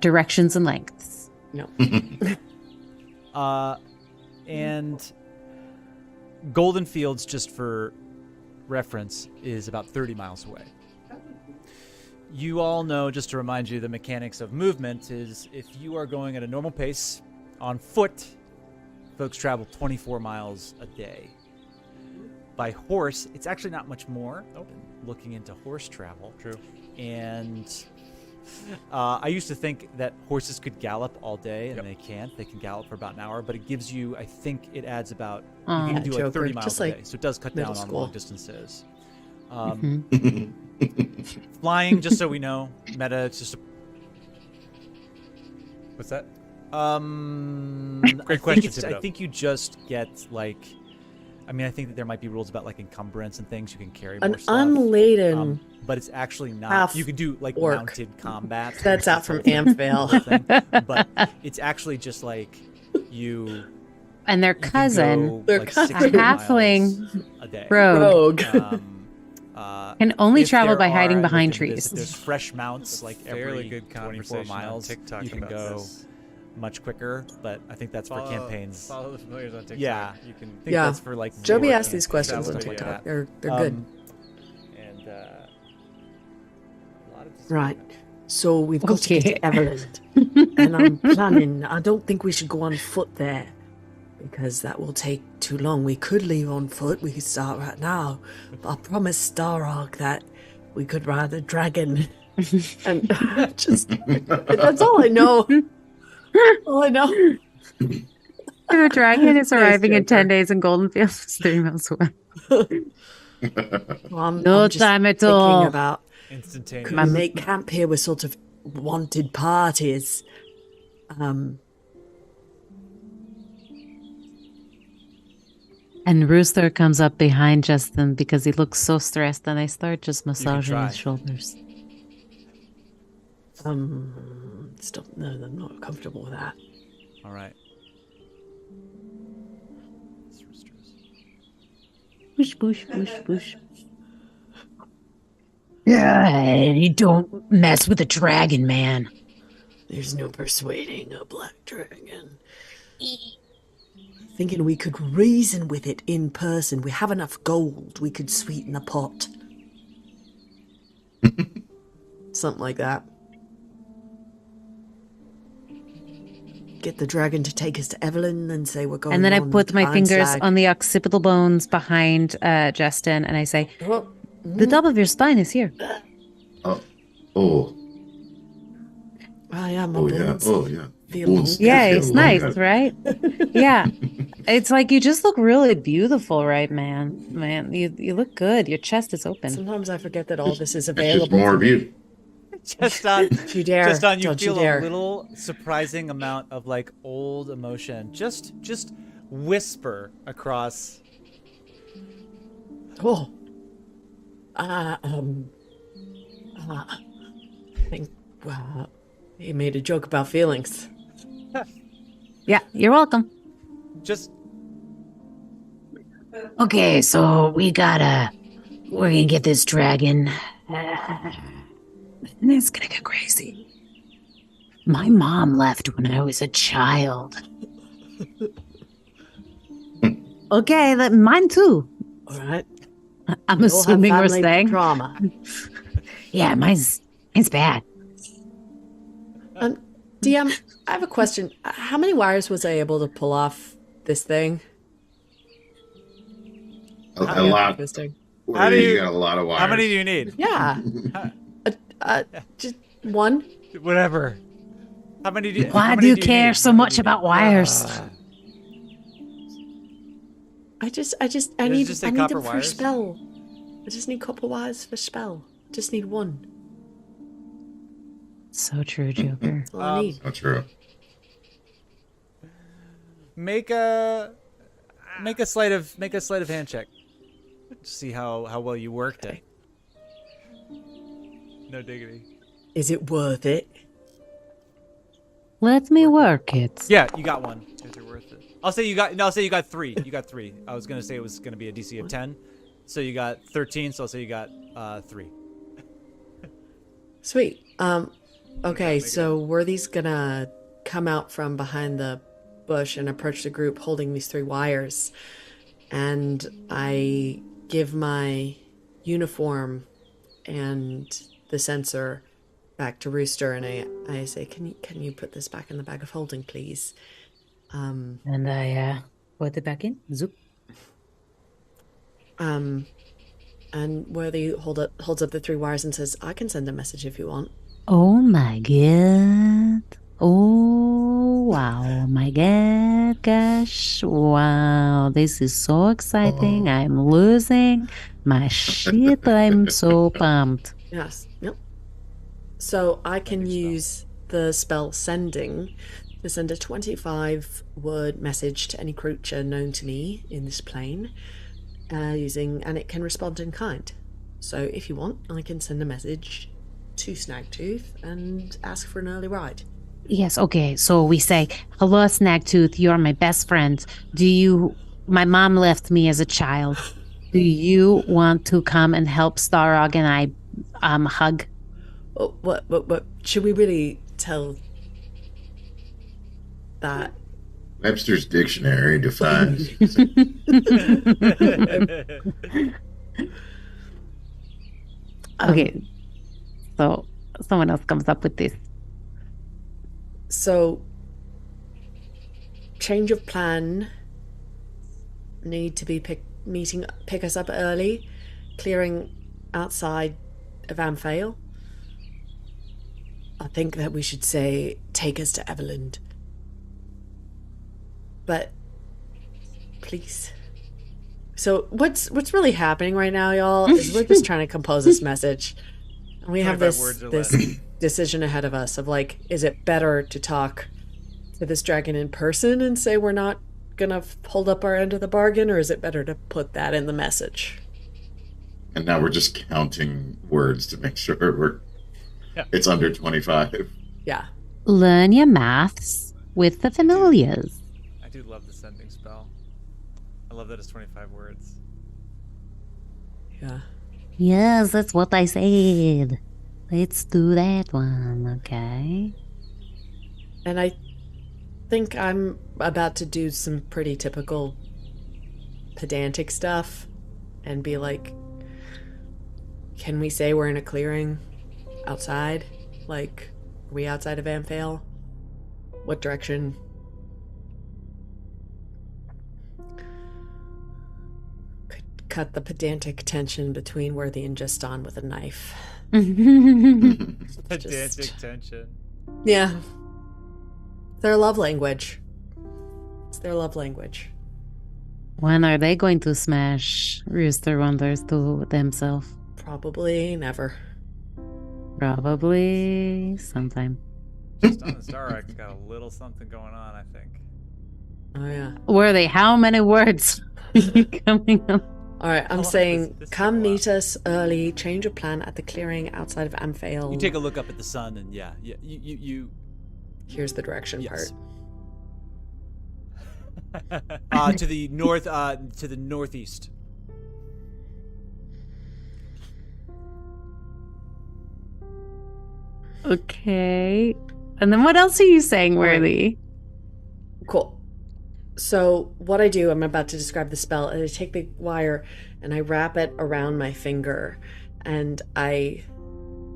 directions and lengths. No. And Golden Fields, just for reference, is about 30 miles away. You all know, just to remind you, the mechanics of movement is if you are going at a normal pace on foot, folks travel 24 miles a day. By horse, it's actually not much more. Looking into horse travel. True. And I used to think that horses could gallop all day, and they can't. They can gallop for about an hour, but it gives you, I think it adds about, you can Yeah, do Joker, like 30 miles just a like day. So it does cut middle down on school. long distances. Flying, just so we know, meta, it's just a... What's that? Great question, I Thibodeau. think you just get like, I mean, I think that there might be rules about like encumbrance and things. You can carry An more stuff. unladen But it's actually not. half You can do like orc. mounted combat. That's out from Ampvale. But it's actually just like you. And their you can cousin, go, Their like, cousin. 60 a halfling miles a day. rogue, Rogue. can only If travel there by hiding are- I looked behind into this, trees. if there's fresh mounts like Fairly every good 24 conversation on miles, TikTok you can about go this. much quicker. But I think that's for campaigns. Follow the familiars on TikTok. Yeah. You can. I think Yeah. that's for like. Joby war asked these questions on stuff like TikTok. that. They're good. And a lot of Right. So we've got to Okay. get to Everland. And I'm planning, I don't think we should go on foot there. Because that will take too long. We could leave on foot. We could start right now. But I promised Starog that we could ride the dragon. And just, that's all I know. All I know. The dragon is arriving in Joker. 10 days in Golden Fields, 3 miles away. Well, No I'm just time at thinking all. about, Instantaneous. could we make camp here with sort of wanted parties? And Rooster comes up behind Justin because he looks so stressed, and I start just massaging try. his shoulders. Still, no, I'm not comfortable with that. All right. Push, push, push, push. Yeah, you don't mess with a dragon, man. There's no persuading a black dragon. Thinking we could reason with it in person. We have enough gold. We could sweeten the pot. Something like that. Get the dragon to take us to Evelyn and say we're going. And then I on put my time fingers slag. on the occipital bones behind Justin, and I say, Oh, the top of your spine is here. Oh, I am. oh yeah, oh yeah. Feel Bones Yeah, feel it's long, nice, yeah. right? Yeah. It's like you just look really beautiful, right, man? Man, you look good. Your chest is open. Sometimes I forget that all this is It's available. just more to of me. you. Just on, Don't you dare. just on, you Don't you feel dare. a little surprising amount of like old emotion. Just whisper across. Oh. I think he made a joke about feelings. Yeah, you're welcome. Just Okay, so we're gonna get this dragon. And it's gonna get crazy. My mom left when I was a child. Okay, mine too. All right. I'm We all have assuming we're family staying. drama. Yeah, mine's bad. DM, I have a question. How many wires was I able to pull off this thing? A lot. This thing. How do you- got a lot of wires. how many do you need? Yeah. Just one. Whatever. How many do you? Why how do many you care need? so much about wires? I Does it need just say I need copper them for wires? spell. I just need copper wires for spell. Just need one. So true, Joker. That's all I need. Not true. Make a sleight of hand check. See how well you worked it. No diggity. Is it worth it? Let me work it. Yeah, you got one. Is it worth it? I'll say you got 3. You got 3. I was gonna say it was gonna be a DC of 10, so you got 13. So I'll say you got 3. Sweet. Okay, so Worthy's gonna come out from behind the bush and approach the group holding these 3 wires. And I give my uniform and the sensor back to Rooster, and I say, can you put this back in the bag of holding, please? And I put it back in. Zoop. And Worthy holds up the 3 wires and says, I can send a message if you want. Oh my god. Oh wow. My god, gosh. Wow. This is so exciting. I'm losing my shit. I'm so pumped. Yes. Yep. So I can Sending spell. use the spell Sending to send a 25-word message to any creature known to me in this plane, and it can respond in kind. So if you want, I can send a message to Snagtooth and ask for an early ride. Yes, okay. So we say, hello, Snagtooth. You're my best friend. My mom left me as a child. Do you want to come and help Starog and I hug? Oh, what? Should we really tell that? Webster's dictionary defines. Okay. So someone else comes up with this. So, change of plan. Need to be pick us up early, clearing outside of Amphale. I think that we should say, take us to Everland. But, please. So, what's really happening right now, y'all, is we're just trying to compose this message. And we have 25 words or this decision ahead of us of like, is it better to talk to this dragon in person and say we're not gonna hold up our end of the bargain, or is it better to put that in the message? And now we're just counting words to make sure it's under 25. Yeah. Learn your maths with the familiars. I do love the sending spell. I love that it's 25 words. Yeah. Yes, that's what I said. Let's do that one, okay? And I think I'm about to do some pretty typical pedantic stuff and be like, can we say we're in a clearing outside? Like, are we outside of Amphale? What direction? Could cut the pedantic tension between Worthy and Juston with a knife. Pedantic tension. Yeah. Their love language. It's their love language. When are they going to smash Rooster Wonders to themselves? Probably never. Probably sometime. Just on the Starrock's got a little something going on, I think. Oh, yeah. Were they? How many words are you coming up? All right, I'm long saying, does this come take a meet us early, change of plan at the clearing outside of Amphale. You take a look up at the sun, and you Here's the direction yes. part. To the north, to the northeast. Okay. And then what else are you saying, Worthy? Cool. So what I do, I'm about to describe the spell, and I take the wire and I wrap it around my finger, and I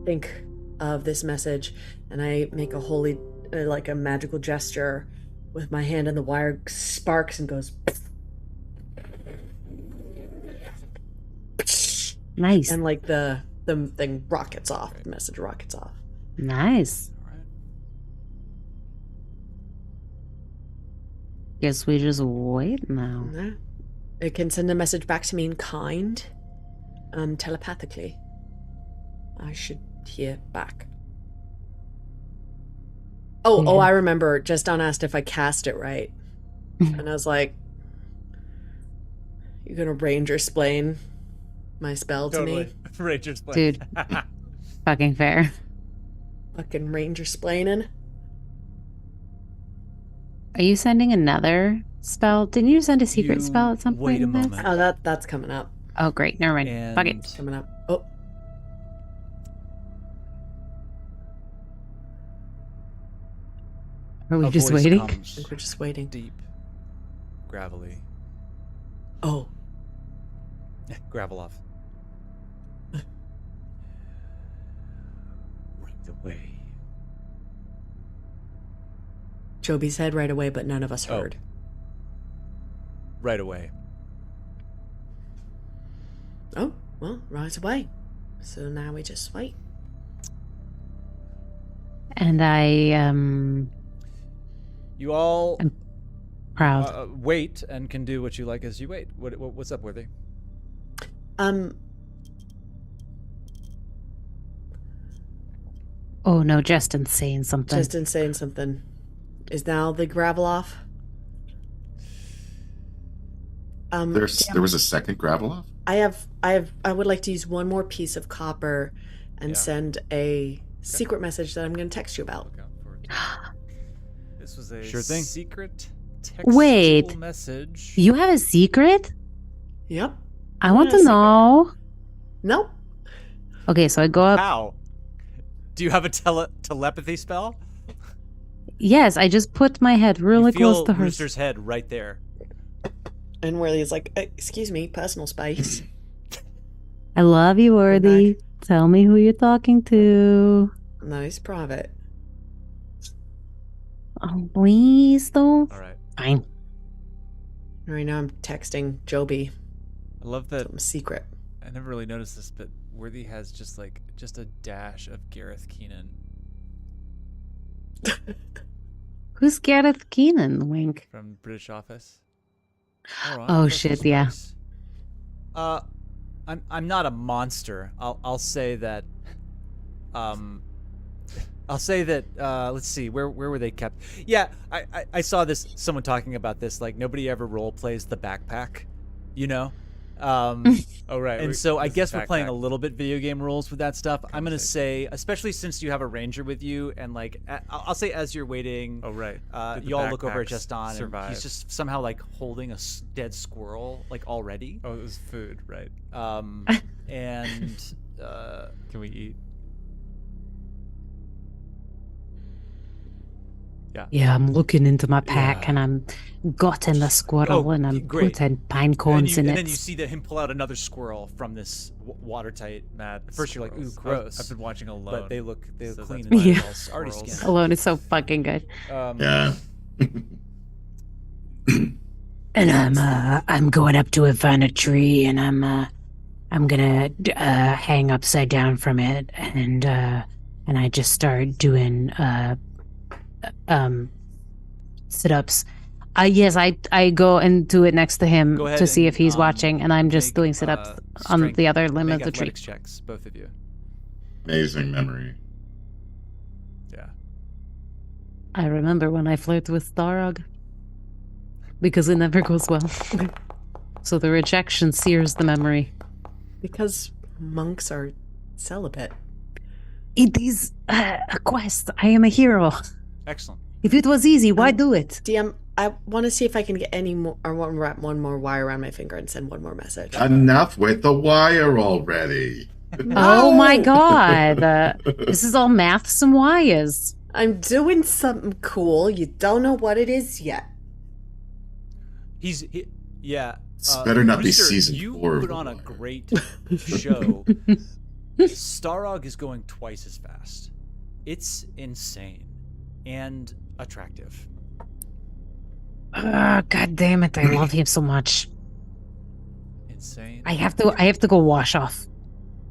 think of this message, and I make a holy, like a magical gesture with my hand, and the wire sparks and goes. Nice. And like the thing rockets off. The message rockets off. Nice. All right. Guess we just wait now. Yeah. It can send a message back to me in kind, telepathically. I should hear back. Oh, I remember. Juston asked if I cast it right, and I was like, "You gonna Ranger explain my spell to me? Ranger explain. Dude. Fucking fair. Fucking Ranger splaining." Are you sending another spell? Didn't you send a secret You spell at some point? wait a in this? moment. Oh, that's coming up. Oh, great. Never mind. Fuck it. And Coming up. Oh, Are we a just voice waiting? I comes think we're just waiting. deep, gravelly. Oh, Gravel off. Right away. Joby said right away, but none of us Oh. heard. Right away. Oh, well, right away. So now we just wait. And I You all I'm proud. wait and can do what you like as you wait. What's up, Worthy? Oh no, Justin's saying something. Justin's saying something. Is now the gravel off? There was a second gravel off? I would like to use one more piece of copper and send a secret message that I'm going to text you about. Look out for it. This was a Sure thing. secret textual Wait. message. You have a secret? Yep. I want to know. Nope. Okay, so I go up. How? Do you have a telepathy spell? Yes, I just put my head really You feel close to hers. Rooster's head right there. And Worthy's like, excuse me, personal space. I love you, Worthy. Tell me who you're talking to. Nice private. Oh, please, though. All right. Fine. Right now I'm texting Joby. I love that. Something secret. I never really noticed this, but Worthy has just a dash of Gareth Keenan Who's Gareth Keenan, Wink? from British Office. Oh, shit, yeah. I'm not a monster. I'll say that. I'll say that. Let's see. Where were they kept? Yeah, I saw this. Someone talking about this. Like nobody ever role plays the backpack, you know. Oh right. And so I This is guess we're playing a backpack. little bit video game rules with that stuff. I'm gonna Conversation. say, especially since you have a ranger with you, and like I'll say as you're waiting. Oh right. Did the You all look over at backpacks Justin, and survive? he's just somehow like holding a dead squirrel, like already. Oh, it was food, right? And Can we eat? Yeah, I'm looking into my pack Yeah. and I'm gutting the squirrel Oh, and I'm great. putting pine cones in and it. then you see him pull out another squirrel from this watertight mat. At first you're like, ooh, Squirrels. gross. I've been watching Alone. But they look so clean that's and why they're I all already squirrels. skinned. Alone is so fucking good. Yeah. And I'm going up to it, find a tree, and I'm gonna hang upside down from it, and I just start doing sit-ups. Yes, I go and do it next to him Go ahead to see and, if he's watching, and I'm just make, doing sit-ups on strength- the other limb make of the tree. athletics checks, both of you. Amazing memory. Yeah. I remember when I flirt with Starog. Because it never goes well. So the rejection sears the memory. Because monks are celibate. It is a quest. I am a hero. Excellent. If it was easy, why do it? DM, I want to see if I can get any more, or want to wrap one more wire around my finger and send one more message. Enough with the wire already. Oh my god. This is all maths and wires. I'm doing something cool. You don't know what it is yet. Yeah. It's better not be Rooster, season you 4 of put The on a Wire. great show. Starog is going twice as fast. It's insane and attractive. God damn it, I love him so much. Insane. I have to go wash off.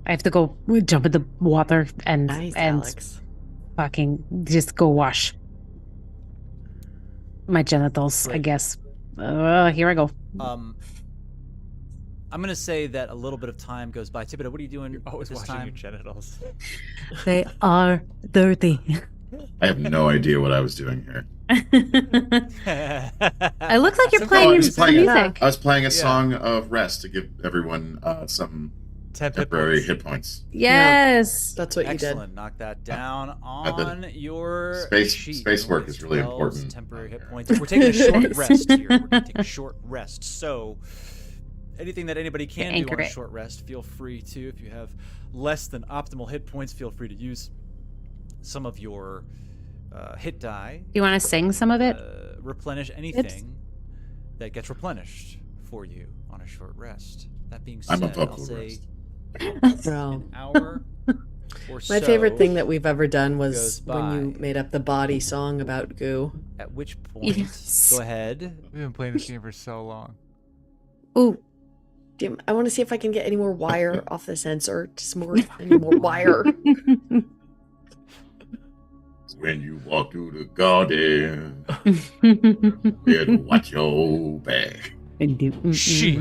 I have to go jump in the water and Nice, and Alex. fucking just go wash my genitals, I Great. guess. Here I go. I'm gonna say that a little bit of time goes by. Thibodeau, what are you doing Always this watching your time? genitals. They are dirty. I have no idea what I was doing here. It looks like you're So playing I your was playing music. I was playing a song of rest to give everyone some 10 hit temporary points. hit points. Yes. That's what you did. Excellent. Knock that down on your Space- sheet. space work It's is really 12 important. Temporary hit points. We're taking a short rest here. We're gonna take a short rest. So, anything that anybody can do anchor on a it. short rest, feel free to. If you have less than optimal hit points, feel free to use some of your hit die. Do you want to sing some of it? Replenish anything that gets replenished for you on a short rest. That being said, I'm a I'll vocal say rest. Bro. an hour or so. My favorite thing that we've ever done was goes when you by. made up the body song about goo. At which point, Yes. go ahead. We've been playing this game for so long. Ooh, Damn, I want to see if I can get any more wire off the sensor. Just any more wire. when you walk through the garden. Better watch your back. She.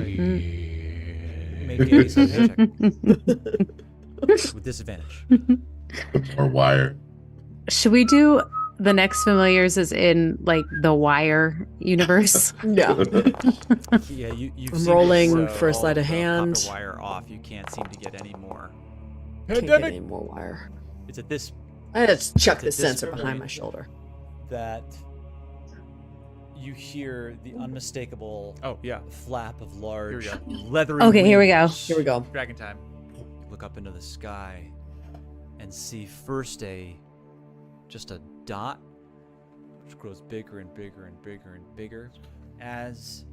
Make a subject check with disadvantage. Or wire. Should we do the next familiars is in like the Wire universe? No. Yeah, you've I'm seen rolling it, so for a sleight all of the hand. copper wire off. You can't seem to get any more. Can't get any more wire. It's at this I had to chuck the This sensor familiar. behind my shoulder. that you hear the unmistakable Oh, yeah. flap of large Here leathery Okay, here we go. wings. Here we go. Dragon time. You look up into the sky and see first just a dot which grows bigger and bigger and bigger and bigger as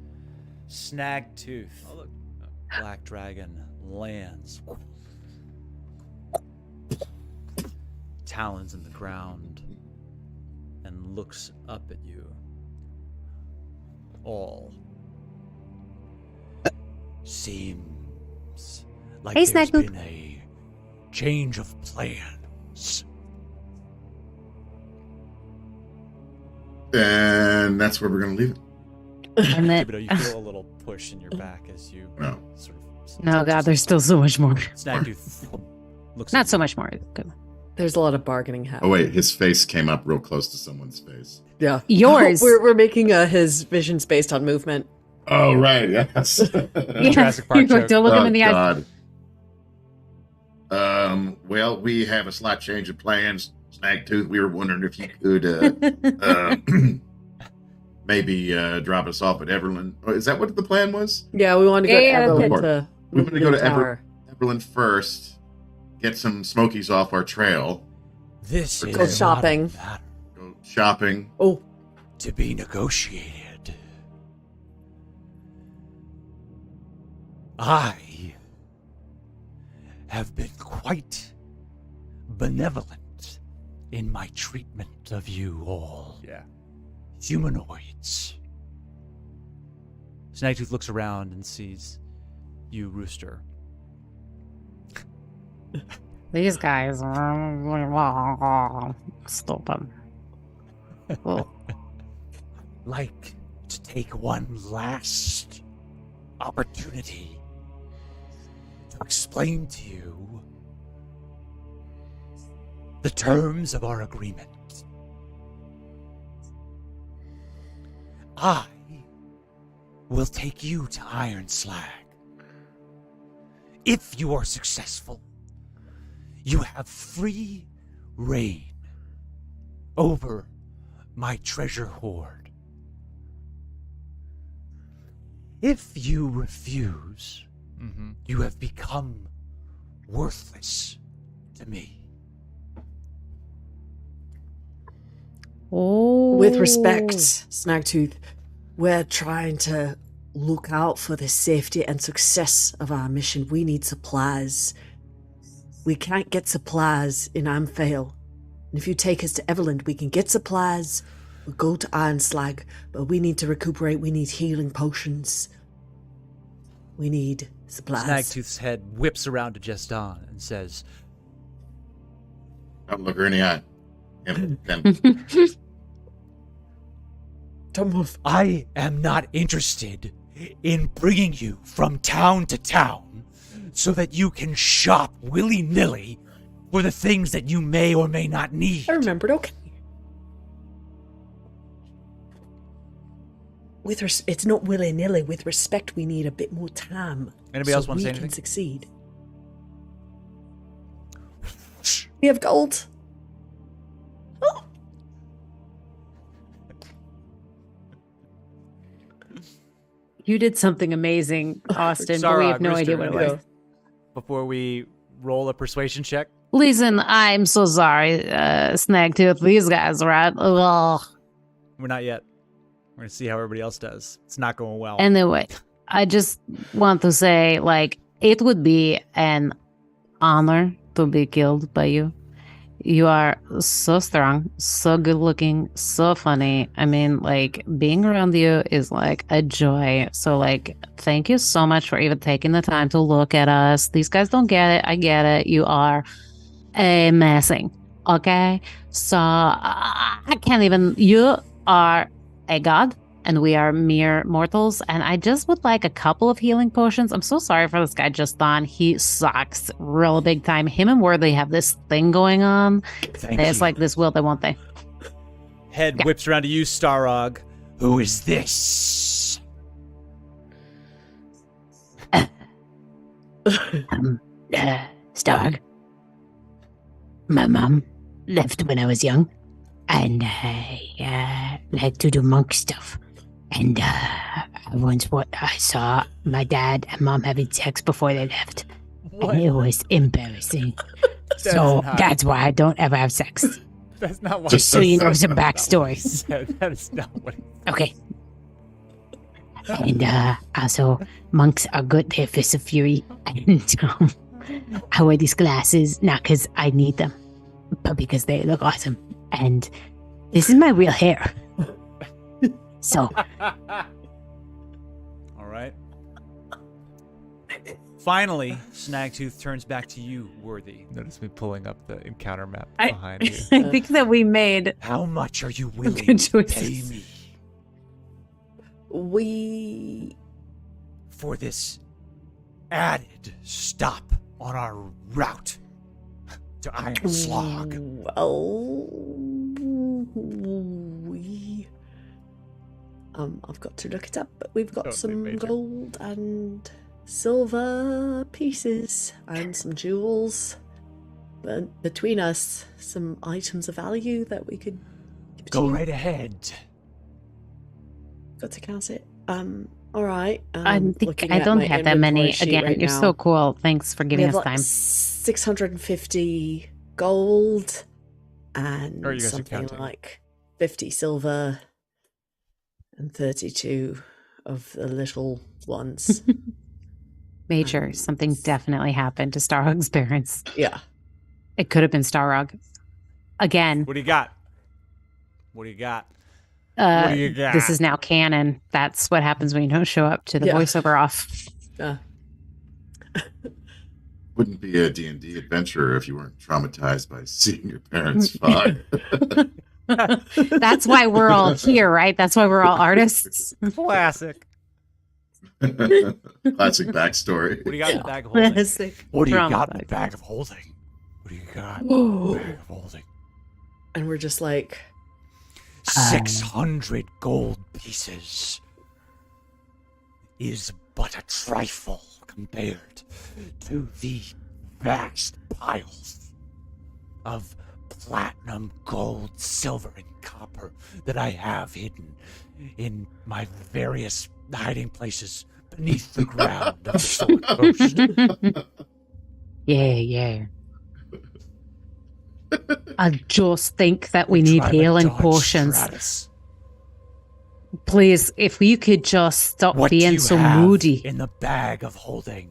Snagtooth, Black Dragon, lands. Talons in the ground and looks up at you. All seems like Hey, there's Snagtooth. been a change of plans. And that's where we're going to leave it. And then, Thibodeau, you feel a little push in your back as you No. sort of. no, God, there's still so much more. Snagtooth looks. Not at so you. much more. Good. There's a lot of bargaining Oh, happening. wait. His face came up real close to someone's face. Yeah. Yours. We're making his visions based on movement. Oh, right. Yes. Yeah, Jurassic Park you're like, joke. don't look him Oh, in the eyes. God. Well, we have a slight change of plans. Snagtooth, we were wondering if you could maybe drop us off at Everland. Oh, is that what the plan was? Yeah, we want to go Yeah, to yeah, Everland yeah. to We want to go to Tower. Everland first, get some Smokies off our trail, This Go is not a shopping. matter go shopping. Oh, to be negotiated. I have been quite benevolent in my treatment of you all. Yeah. Humanoids. Snagtooth looks around and sees you, Rooster. These guys are stupid. Well, Like to take one last opportunity to explain to you the terms of our agreement. I will take you to Iron Slag. If you are successful, you have free reign over my treasure hoard. If you refuse, Mm-hmm. you have become worthless to me. oh. with respect, Snagtooth, we're trying to look out for the safety and success of our mission. We need supplies. We can't get supplies in Amphale. And if you take us to Everland, we can get supplies. We'll go to Iron Slag, but we need to recuperate. We need healing potions. We need supplies. Snagtooth's head whips around to Jeston and says, Don't look her in the eye. Him. Don't move. I am not interested in bringing you from town to town so that you can shop willy-nilly for the things that you may or may not need. I remembered. Okay. It's not willy nilly. With respect, we need a bit more time. Anybody else want to say we can anything? succeed. We have gold. Oh. You did something amazing, Austin, but we have no idea what it was. Before we roll a persuasion check, Listen, I'm so sorry, Snagtooth. These guys, right? Ugh. we're not yet. We're going to see how everybody else does. It's not going well. Anyway, I just want to say, like, it would be an honor to be killed by you. You are so strong, so good looking, so funny. I mean, like, being around you is like a joy. So, like, thank you so much for even taking the time to look at us. These guys don't get it. I get it. You are amazing. Okay? So I can't even. You are a god, and we are mere mortals, and I just would like a couple of healing potions. I'm so sorry for this guy just on. He sucks real big time. Him and Worthy have this thing going on. It's like this will they, won't they? Head whips around to you, Starog. Who is this? Starg. My mom left when I was young, and I like to do monk stuff. And I saw my dad and mom having sex before they left, and it was embarrassing. So that's why I don't ever have sex. That's not what Just so you know some backstory. That is not what he Okay. And also, monks are good. They're fists of fury. And I wear these glasses, not because I need them, but because they look awesome. And this is my real hair. So. All right. Finally, Snagtooth turns back to you, Worthy. Notice me pulling up the encounter map I behind you. think that we made How much are you willing good to pay choices. me We for this added stop on our route to Iron Slog? Well, we. I've got to look it up, but we've got Totally some major. gold and silver pieces and some jewels. But between us, some items of value that we could give to Go you. right ahead. Got to count it. All right. I think looking I at don't my have that many. inventory sheet Again, right you're now. so cool. Thanks for We giving have us like time. 650 gold and Or you guys are something counting. like 50 silver and 32 of the little ones. Major. Something definitely happened to Starhog's parents. Yeah. It could have been Starhog. Again, What do you got? What do you got? What do you got? this is now canon. That's what happens when you don't show up to the Yeah. voiceover off. Wouldn't be a D&D adventure if you weren't traumatized by seeing your parents fuck. That's why we're all here, right? That's why we're all artists. Classic. Classic backstory. What do you got in the bag of holding? Classic. What do you got in Traumatized. the bag of holding? What do you got in the bag of holding? And we're just like, 600 gold pieces is but a trifle compared to the vast piles of platinum, gold, silver, and copper that I have hidden in my various hiding places beneath the ground of the Sword Coast. Yeah. I just think that we need Try to healing dodge potions. Stratus. Please, if you could just stop What do being you so have moody. in the bag of holding?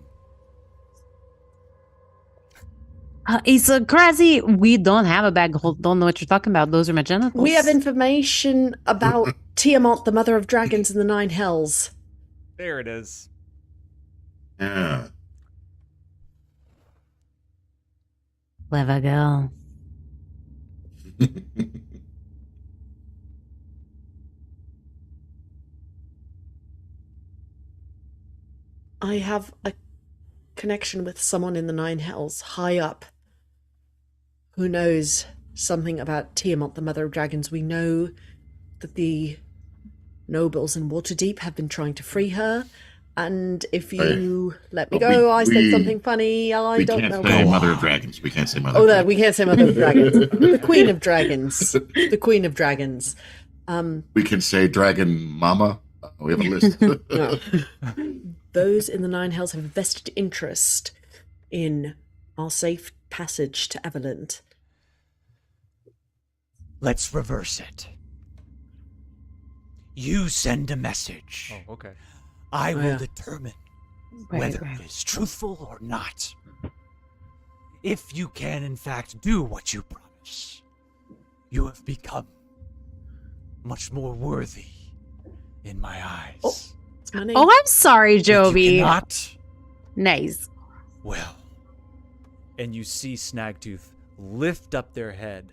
It's crazy. We don't have a bag hold. Don't know what you're talking about. Those are my genitals. we have information about Tiamat, the mother of dragons in the Nine Hells. There it is. Yeah. Clever girl. I have a connection with someone in the Nine Hells, high up, who knows something about Tiamat, the mother of dragons. We know that the nobles in Waterdeep have been trying to free her, and if you let me But go, we- I said we- something funny. I We don't can't know. say what. Mother of Dragons. We can't say Mother Oh, of no, Dragons. we can't say mother of dragons. The queen of dragons. The queen of dragons. We can say Dragon Mama. We have a list. No. Those in the Nine Hells have a vested interest in our safe passage to Everland. Let's reverse it. You send a message. Oh, okay. I Oh, will yeah. determine Right, whether right. it is truthful or not. If you can, in fact, do what you promise, you have become much more worthy in my eyes. Oh. It's my name. Oh, I'm sorry, If you Jovi. cannot, Nice. well. And you see Snagtooth lift up their head,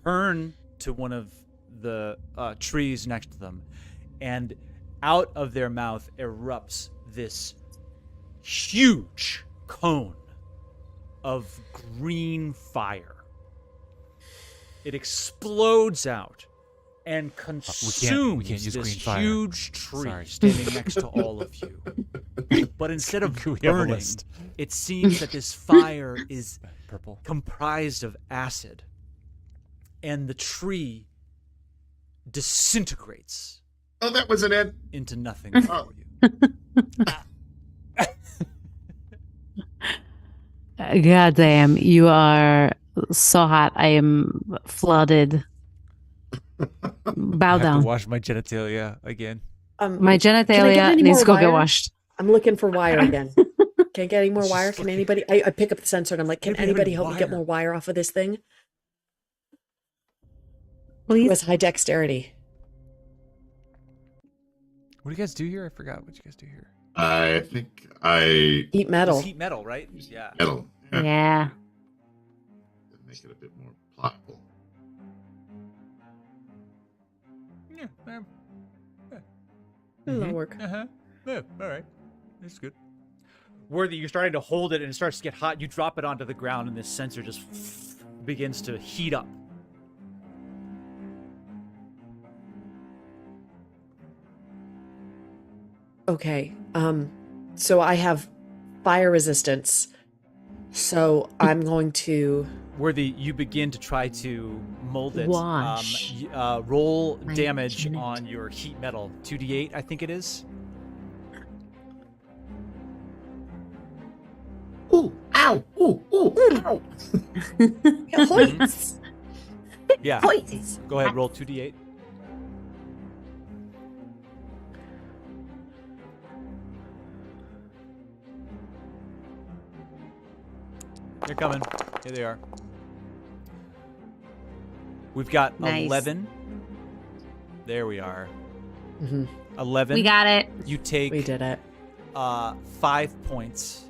turn to one of the trees next to them, and out of their mouth erupts this huge cone of green fire. It explodes out and consumes use this green fire. huge tree Sorry. standing next to all of you. But instead of We have a burning, list. it seems that this fire is Purple. comprised of acid, and the tree disintegrates Oh, that was an end. into nothing Oh. for you. God damn, you are so hot. I am flooded. Bow I have down. to wash my genitalia again. My Can I get genitalia any needs more to go get wire? washed. I'm looking for wire again. Can I get any more Just wire? Can looking- anybody? I pick up the sensor and I'm like, can Anybody anybody have help me get wire? more wire off of this thing? Who Please. has high dexterity? What do you guys do here? I forgot what you guys do here. I think I Heat metal. It's heat metal, right? Yeah. metal. Yeah. To make it a bit more pliable. Yeah. That'll work. Uh-huh. Yeah, all right. That's good. Worthy, you're starting to hold it and it starts to get hot. You drop it onto the ground and this sensor just begins to heat up. Okay. So I have fire resistance. So I'm going to. Worthy, you begin to try to mold it. Wash. Roll My damage unit. on your heat metal. 2d8, I think it is. Ooh, ow, ooh, ooh, ow. Hoits. Yeah. Hoits. Go ahead, roll 2d8. They're coming. Here they are. We've got Nice. 11. There we are. Mhm. 11. We got it. You take We did it. 5 points.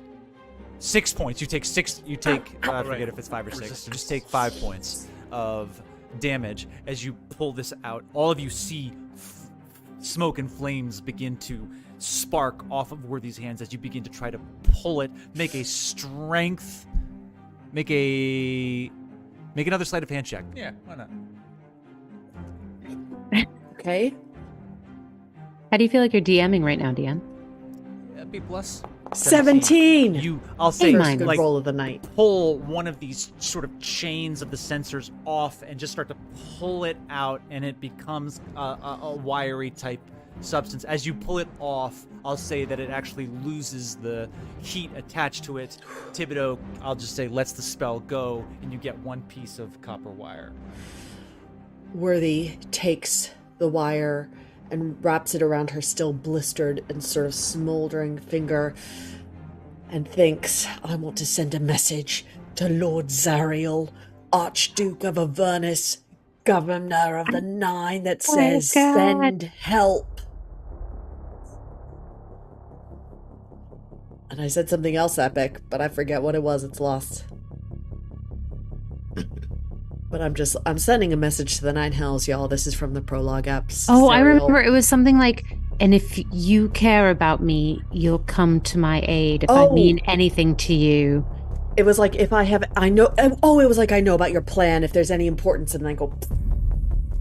6 points. You take six. You take. I forget if it's 5 or 6. So just take 5 points of damage as you pull this out. All of you see smoke and flames begin to spark off of Worthy's hands as you begin to try to pull it. Make a strength. Make another sleight of hand check. Yeah, why not? Okay. How do you feel like you're DMing right now, Deanne? B plus. 17. I'll say, First First good like, roll of the night. pull one of these sort of chains of the sensors off and just start to pull it out, and it becomes a wiry type substance. As you pull it off, I'll say that it actually loses the heat attached to it. Thibodeau, I'll just say, lets the spell go, and you get one piece of copper wire. Worthy takes the wire and wraps it around her still blistered and sort of smoldering finger and thinks, I want to send a message to Lord Zariel, Archduke of Avernus, Governor of the Nine, that says, God. send help. And I said something else epic, but I forget what it was. It's lost. But I'm sending a message to the Nine Hells, y'all. This is from the prologue apps. Oh, I Zariel. remember it was something like, and if you care about me, you'll come to my aid if I Oh. mean anything to you. It was like, if I have, I know, oh, it was like, I know about your plan, if there's any importance, and then I go,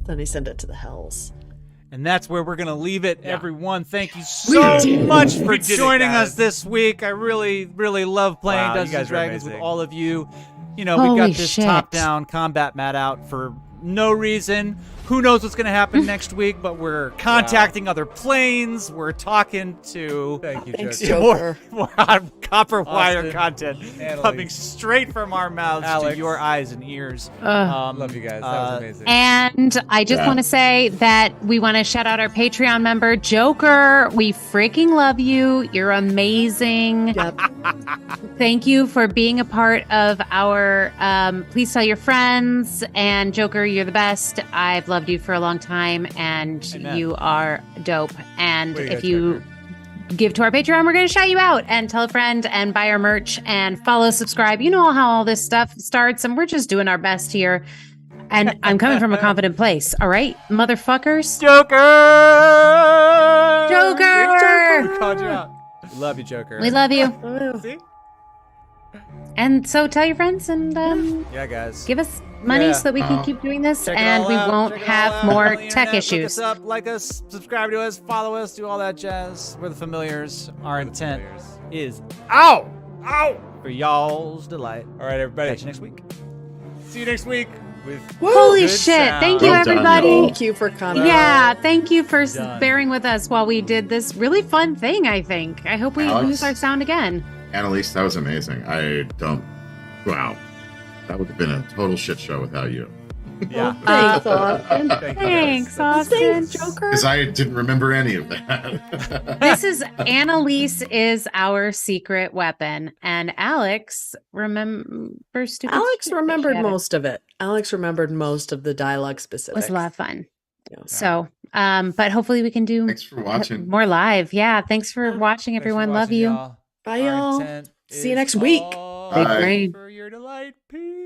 then I send it to the Hells. And that's where we're going to leave it, everyone. Thank you so much for did it, joining guys. us this week. I really, really love playing Wow, you Dungeons and guys are Dragons with amazing. all of you. You know, we've Holy got this shit. top-down combat mat out for no reason. Who knows what's going to happen next week, but we're contacting other planes. We're talking to Thank you, Thanks, Joker. Joker. more copper wire Austin, content Annalise, coming straight from our mouths to Alex. your eyes and ears. Love you guys. That was amazing. And I just Yeah. want to say that we want to shout out our Patreon member, Joker. We freaking love you. You're amazing. Yep. Thank you for being a part of our Please Tell Your Friends. And Joker, you're the best. I've loved you for a long time, and Amen. you are dope. And Way to if go, you Joker. give to our Patreon, we're going to shout you out, and tell a friend and buy our merch and follow, subscribe. You know how all this stuff starts, and we're just doing our best here. And I'm coming from a confident place. All right, motherfuckers. Joker! Joker! We called you out. We love you, Joker. We love you. See? And so tell your friends and Yeah, guys. give us money so that we can keep doing this, Check it and all we out. won't Check it all have out more on the tech internet. issues. Look us up, like us, subscribe to us, follow us, do all that jazz. We're the Familiars. Our intent is for y'all's delight. All right, everybody. Catch you next week. See you next week. With Holy good shit. sound. Thank you, Well done, everybody. y'all. Thank you for coming. Yeah, thank you for Done. bearing with us while we did this really fun thing, I think. I hope we Alex? use our sound again. Annalise, that was amazing. Wow. That would have been a total shit show without you. Yeah. Thanks, Austin. Thank you, guys. Thanks, Austin. Thanks, Joker. Because I didn't remember any of that. This is Annalise is our secret weapon, and Alex remembers stupid Alex shit that remembered she had. most of it. Alex remembered most of the dialogue It specifics. was a lot of fun. Yeah. So, but hopefully we can do Thanks for watching. more live. Yeah, thanks for watching, Thanks for everyone. Love watching, you. y'all. Bye, Our y'all. intent See you is next week. all Bye. Great. for your delight. Peace.